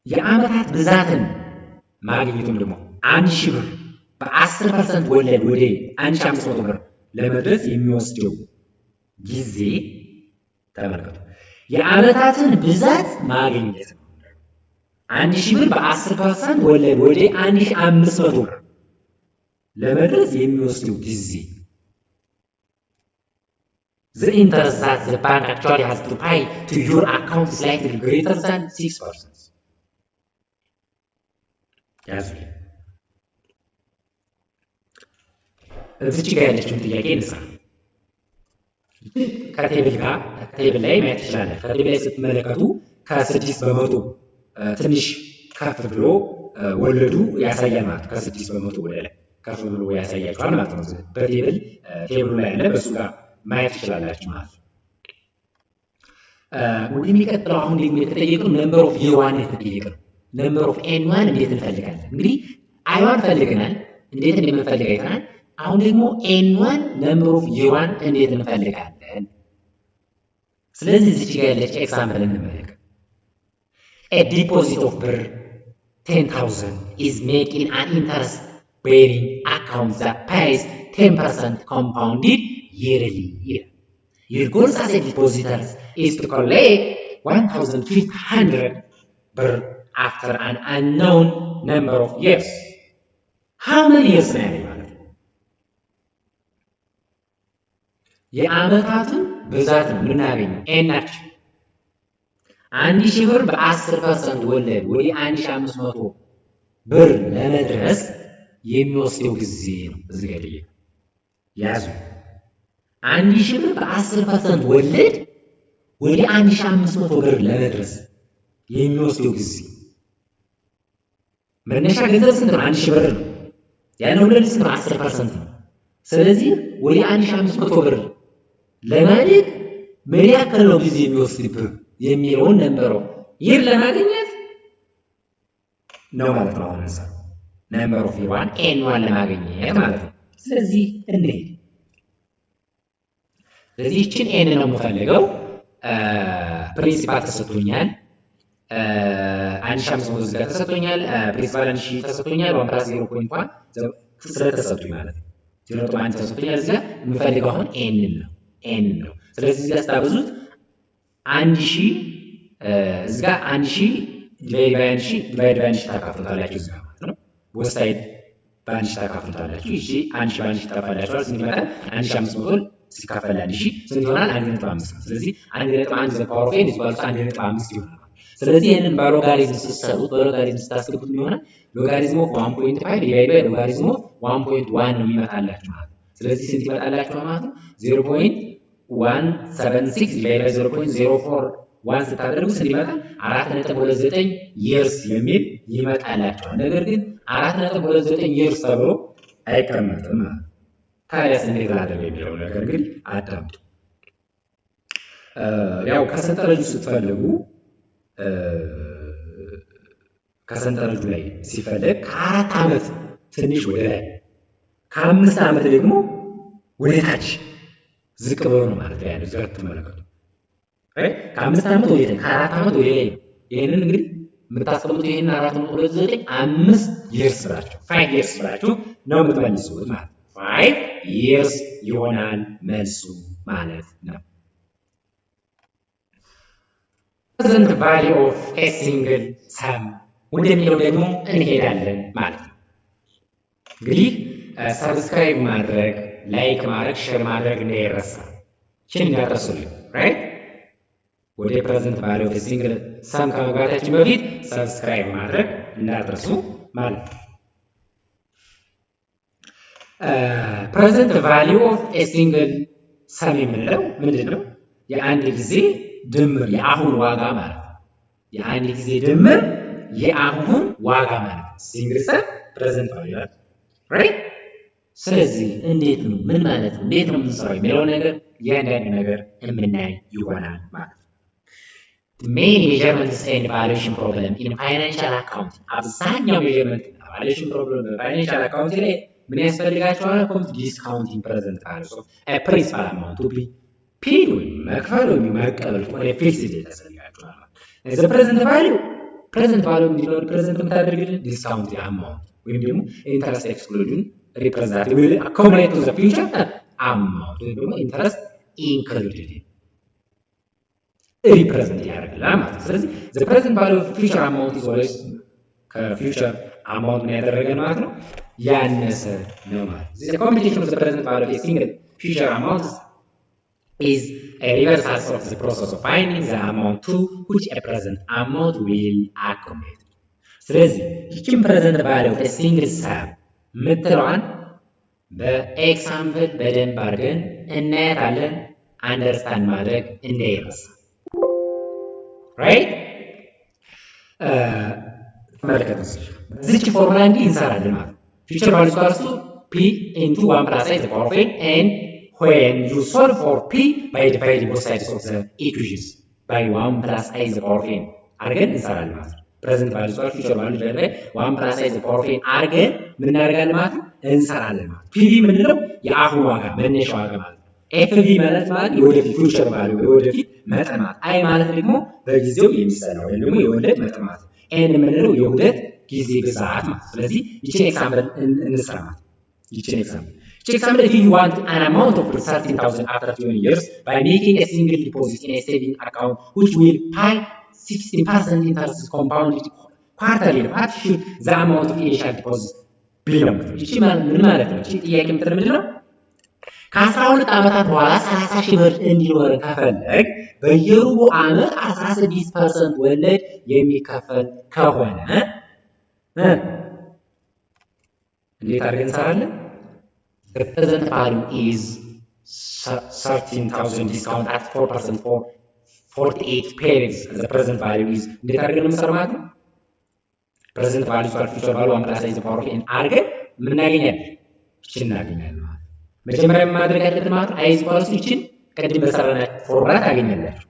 የአመታት ብዛትን ማግኘቱም ደግሞ 1,000 ብር በ10% ወለድ ወደ 1,500 ብር ለመድረስ የሚወስደው ጊዜ ተመልከቱ። የአመታትን ብዛት ማግኘት ነው። 1,000 ብር በ10% ወለድ ወደ 1,500 ብር ለመድረስ የሚወስደው ጊዜ the interest that the bank actually has to pay to your account is likely greater than 6%. ያዙ። እዚች ጋር ያለችውን ጥያቄ እንስራ። ከቴብል ላይ ማየት ትችላለን። ከቴብል ላይ ስትመለከቱ ከ6 በመቶ ትንሽ ከፍ ብሎ ወለዱ ያሳያል ማለት ነው። ከ6 በመቶ ወደ ላይ ከፍ ብሎ ያሳያችኋል ማለት ነው። ቴብሉ ላይ ያለ በሱ ጋር ማየት ትችላላችሁ ማለት ነው። ወደሚቀጥለው አሁን ደግሞ የተጠየቀው ነምበር ኦፍ የዋን የተጠየቀው ነምበር ኦፍ ኤን ዋን እንዴት እንፈልጋለን? እንግዲህ አይዋን ፈልገናል፣ እንዴት እንደምንፈልግ አይተናል። አሁን ደግሞ ኤን ዋን ነምበር ኦፍ የዋን እንዴት እንፈልጋለን? ስለዚህ እዚች ጋር ያለች ኤግዛምፕል እንመለከት። A deposit of ብር 10,000 is made in an interest bearing account that pays 10% compounded yearly. Your goal as a depositor is to collect 1,500 ብር after an unknown number of years. How many years ነው ያለኝ ማለት ነው? የዓመታቱን ብዛት ነው የምናገኘው። ኤናችን 1,000 ብር በ10% ወለድ ወደ 1,500 ብር ለመድረስ የሚወስደው ጊዜ ነው። እዚህ ጋር ያዙ። 1,000 ብር በ10% ወለድ ወደ 1,500 ብር ለመድረስ የሚወስደው ጊዜ መነሻ ገንዘብ ስንት ነው? 1,000 ብር ነው። ያለው ወለድ ስንት ነው? 10% ነው። ስለዚህ ወደ 1,500 ብር ለማደግ ምን ያክል ነው ጊዜ የሚወስድብህ የሚለውን ነምበር ኦፍ ይር ለማግኘት ነው ማለት ነው። አሁን ነምበር ኦፍ ዋን ኤን ዋን ለማግኘት ማለት ነው። ስለዚህ እንዴት ስለዚህ ይህችን ኤን ነው የምፈልገው። ፕሪንሲፓል ተሰጥቶኛል 1,500 እዚህ ጋር ተሰጥቶኛል። ፕሪንሲፓል 1,000 ተሰጥቶኛል። 1 + 0.1 ስለተሰጡኝ ማለት ነው 0.1 ተሰጥቶኛል። እዚህ ጋር የምፈልገው አሁን ኤን ነው። ስለዚህ እዚህ ጋር ስታበዙት 1,000 እዚህ ጋር 1,000 ዲቫይድ ባይ 1,000 ታካፍሉታላችሁ እዚህ ጋር ማለት ነው። ወሳይድ በ1,000 ታካፍሉታላችሁ። እሺ 1,000 በ1,000 ታካፍላችኋል። ስንት ይመጣል? 1,500 ሲካፈል 1,000 ስንት ይሆናል? 1.5 ነው። ስለዚህ 1.1 ዘ ፓወር ኦፍ ኤን ኢኳልስ 1.5 ይሆናል። ስለዚህ ይሄንን በሎጋሪዝም ስትሰሩት በሎጋሪዝም ስታስገቡት የሚሆነው ሎጋሪዝም ኦፍ 1.5 ዲቫይድ ባይ ሎጋሪዝም ኦፍ 1.1 ነው የሚመጣላችሁ ማለት ነው። ስለዚህ ስንት ይመጣላችሁ ማለት ነው? 0.176 ዲቫይድ ባይ 0.041 ስታደርጉ ስንት ይመጣል? 4.29 ይርስ የሚል ይመጣላችኋል። ነገር ግን 4.29 ይርስ ተብሎ አይቀመጥም ማለት ነው። ታዲያስ እንዴት ላደርግ የሚለው ነገር ግን አዳምጡ። ያው ከሰንጠረዡ ስትፈልጉ ከሰንጠረዡ ላይ ሲፈለግ ከ4 ዓመት ትንሽ ወደ ላይ ከ5 ዓመት ደግሞ ወደ ታች ዝቅ ብሎ ነው ማለት ነው። ያለው ዘርፍ ተመለከቱ። ከ5 ዓመት ወደ ላይ ከ4 ዓመት ወደ ላይ ይሄንን እንግዲህ የምታስቀምጡት ይሄን 4.29 5 ይርስ ብላችሁ 5 ይርስ ብላችሁ ነው የምትመልሱት ማለት ነው። 5 years ይሆናል መልሱ ማለት ነው። present value of a single sum ወደሚለው ደግሞ እንሄዳለን ማለት ነው። እንግዲህ ሰብስክራይብ ማድረግ፣ ላይክ ማድረግ፣ ሼር ማድረግ እንዳይረሳ። እቺን እንዳትረሱልኝ። ራይት ወደ present value of a single sum ከመግባታችን በፊት ሰብስክራይብ ማድረግ እንዳትረሱ ማለት ነው። present value of a single sum የምንለው ምንድን ነው? የአንድ ጊዜ ድምር የአሁን ዋጋ ማለት ነው። የአንድ ጊዜ ድምር የአሁን ዋጋ ማለት ነው። ሲንግል ሰም present value ይላል። ራይት ስለዚህ እንዴት ነው ምን ማለት ነው እንዴት ነው የምንሰራው የሚለው ነገር እያንዳንዱ ነገር የምናይ ይሆናል ማለት ነው። The main measurements and valuation problem in financial accounting አብዛኛው measurement እና valuation problem በፋይናንሻል አካውንቲንግ ላይ ምን ያስፈልጋቸዋል? ዲስካውንቲንግ ፕሬዘንት ቫልዩ ኦፍ ኤ ፕሪንሲፓል አማውንት ቱ ቢ ፔድ ወይም መክፈል ወይም መቀበል ኦን ኤ ፊክስድ ዴት ያስፈልጋቸዋል። ዘ ፕሬዘንት ቫልዩ እንዲኖር ፕሬዘንት የምታደርግልን ዲስካውንት አማውንት ወይም ደግሞ ኢንተረስት ኤክስክሉዥን ሪፕሬዘንት ዊል አኮሞዴት ቱ ዘ ፊውቸር አማውንት ወይም ደግሞ ኢንተረስት ኢንክሉድድ ሪፕሬዘንት ያደርግላል ማለት ነው። ስለዚህ ዘ ፕሬዘንት ቫልዩ ኦፍ ፊውቸር አማውንት ኢዝ ኦልዌይስ ከፊውቸር አማውንት ምን ያደረገን ማለት ነው ያነሰ ነው ማለት ነው። The computation of the present value of a single future amount is a reversal of the process of finding the amount to which a present amount will accommodate. ስለዚህ ይህችን ፕሬዘንት ቫሊዩ ኦፍ ሲንግል ሰም የምትለዋን በኤግዛምፕል በደንብ አድርገን እናያታለን። አንደርስታንድ ማድረግ እንዳይረሳ። ራይት ተመልከቱ። እዚች ፎርሙላ እንዲህ እንሰራለን ማለት ነው። ፊውቸር ቫልዩ ኢኳልስ ቱ ፒ ኢንቱ 1 ፕላስ አይ ዘ ፓወር ኦፍ ኤን ኤንድ when you solve for p by dividing both sides of the equations by 1 plus i the power of n አድርገን እንሰራለን ማለት ነው። ፕሬዘንት ቫልዩ ኢኳልስ ፊውቸር ቫልዩ ዲቫይድ ባይ 1 plus i the power of n አድርገን ምን እናደርጋለን ማለት ነው እንሰራለን ማለት ነው። ፒቪ ምንድነው? የአሁኑ ዋጋ መነሻ ዋጋ ማለት ነው። ኤፍቪ ማለት የወደፊት ፊውቸር ቫልዩ የወደፊት መጠን ማለት፣ አይ ማለት ደግሞ በጊዜው የሚሰላ ወይም ደግሞ የወለድ መጠን ማለት ነው። ኤን የምንለው የውህደት ጊዜ ብዛት ማለት ነው። ስለዚህ ይችን ኤግዛምፕል እንስራ ማለት ይችን ኤግዛምፕል if you want an amount of 13,000 after 20 years by making a single deposit in a saving account which will pay 16% interest compounded quarterly, what should the amount of initial deposit belong to? ይቺ ምን ማለት ነው? ይቺ ጥያቄ ምንድን ነው? ከ12 ዓመታት በኋላ 30 ሺህ ብር እንዲኖር ከፈለግ በየሩቡ ዓመት 16% ወለድ የሚከፈል ከሆነ እንዴት አድርገን እንሰራለን? The present value is 13,000 discount at 4% for 48 periods. The present value is እንዴት አድርገን ነው የምንሰራው ማለት ነው? present value for future value 1 plus i the power of n አድርገን ምን እናገኛለን? ይችን እናገኛለን ማለት ነው። መጀመሪያ ማድረግ ያለብን ማለት ነው i is equal to ይችን ቅድም በሰራናት ፎርሙላ ታገኛላችሁ።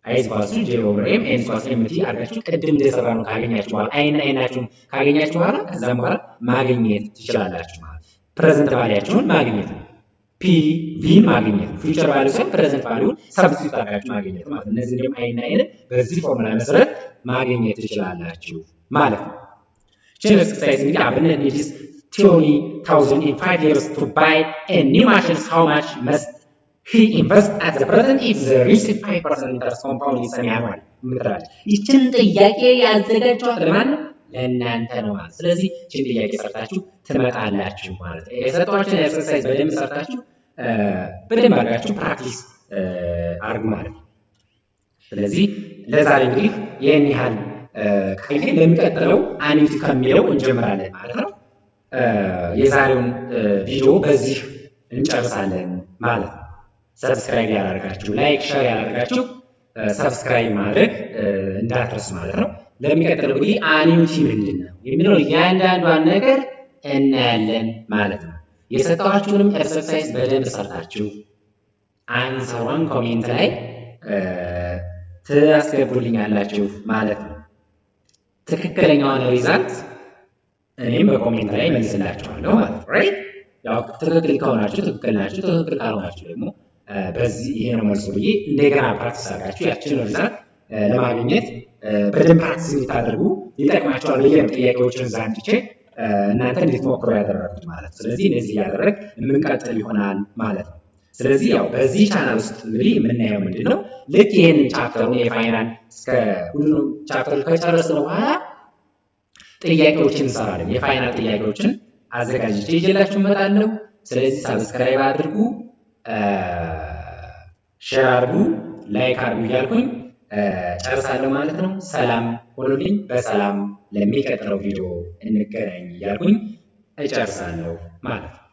i is equal to j over m n is equal to mt አድርጋችሁ ቅድም እንደሰራነው ካገኛችሁ በኋላ አይናችሁን ካገኛችሁ በኋላ ከዛም በኋላ ማግኘት ትችላላችሁ ማለት ነው። ፕሬዘንት ቫልዩአችሁን ማግኘት ነው። ፒቪ ማግኘት ነው። ፊውቸር ቫልዩ ሳይሆን ፕሬዘንት ቫልዩን ሰብስቲቱት አድርጋችሁ ማግኘት ማለት ነው። እነዚህ ደግሞ አይና አይን በዚህ ፎርሙላ መሰረት ማግኘት ትችላላችሁ ማለት ነው። ቼን ኤክሰርሳይዝ እንግዲህ አብነት ኒድስ 20,000 in 5 years to buy a new machine. How much must he invest at the present if the receipt 5% interest compound is semi-annual? ምትራል ይችን ጥያቄ ያዘጋጀኋት ለማን ነው? ለእናንተ ነው ማለት። ስለዚህ ይህችን ጥያቄ ሰርታችሁ ትመጣላችሁ ማለት ነው። የሰጧችሁን ኤክሰርሳይዝ በደንብ ሰርታችሁ በደንብ አድርጋችሁ ፕራክቲስ አድርጉ ማለት ነው። ስለዚህ ለዛሬ እንግዲህ ይህን ያህል ካየን ለሚቀጥለው አኒቲ ከሚለው እንጀምራለን ማለት ነው። የዛሬውን ቪዲዮ በዚህ እንጨርሳለን ማለት ነው። ሰብስክራይብ ያላደርጋችሁ፣ ላይክ፣ ሼር ያላደርጋችሁ ሰብስክራይብ ማድረግ እንዳትረሱ ማለት ነው። ለሚቀጥለው እንግዲህ አኒቲ ምንድን ነው የሚለው እያንዳንዷን ነገር እናያለን ማለት ነው። የሰጣችሁንም ኤክሰርሳይዝ በደንብ ሰርታችሁ አንሰሩን ኮሜንት ላይ ታስገቡልኛላችሁ ማለት ነው። ትክክለኛውን ሪዛልት እኔም በኮሜንት ላይ መልስላችኋለሁ ማለት ነው። ራይት ያው ትክክል ከሆናችሁ ትክክል ናችሁ፣ ትክክል ካልሆናችሁ ደግሞ በዚህ ይሄ ነው መልሱ ብዬ እንደገና ፕራክቲስ አድርጋችሁ ያችን ሪዛልት ለማግኘት በደንብ ፕራክቲስ እንድታደርጉ ይጠቅማችኋል ብዬ ነው ጥያቄዎችን ዛንጭቼ እናንተ እንድትሞክሩ ያደረኩት ማለት። ስለዚህ እንደዚህ እያደረግ የምንቀጥል ይሆናል ማለት ነው። ስለዚህ ያው በዚህ ቻናል ውስጥ እንግዲህ የምናየው ምንድን ነው ልክ ይህንን ቻፕተሩን የፋይናል እስከ ሁሉም ቻፕተር ከጨረስን በኋላ ጥያቄዎችን እንሰራለን። የፋይናል ጥያቄዎችን አዘጋጅቼ ይዤላችሁ እመጣለሁ። ስለዚህ ሳብስክራይብ አድርጉ፣ ሼር አድርጉ፣ ላይክ አድርጉ እያልኩኝ ጨርሳለሁ ማለት ነው። ሰላም ሁኑልኝ። በሰላም ለሚቀጥለው ቪዲዮ እንገናኝ እያልኩኝ እጨርሳለሁ ማለት ነው።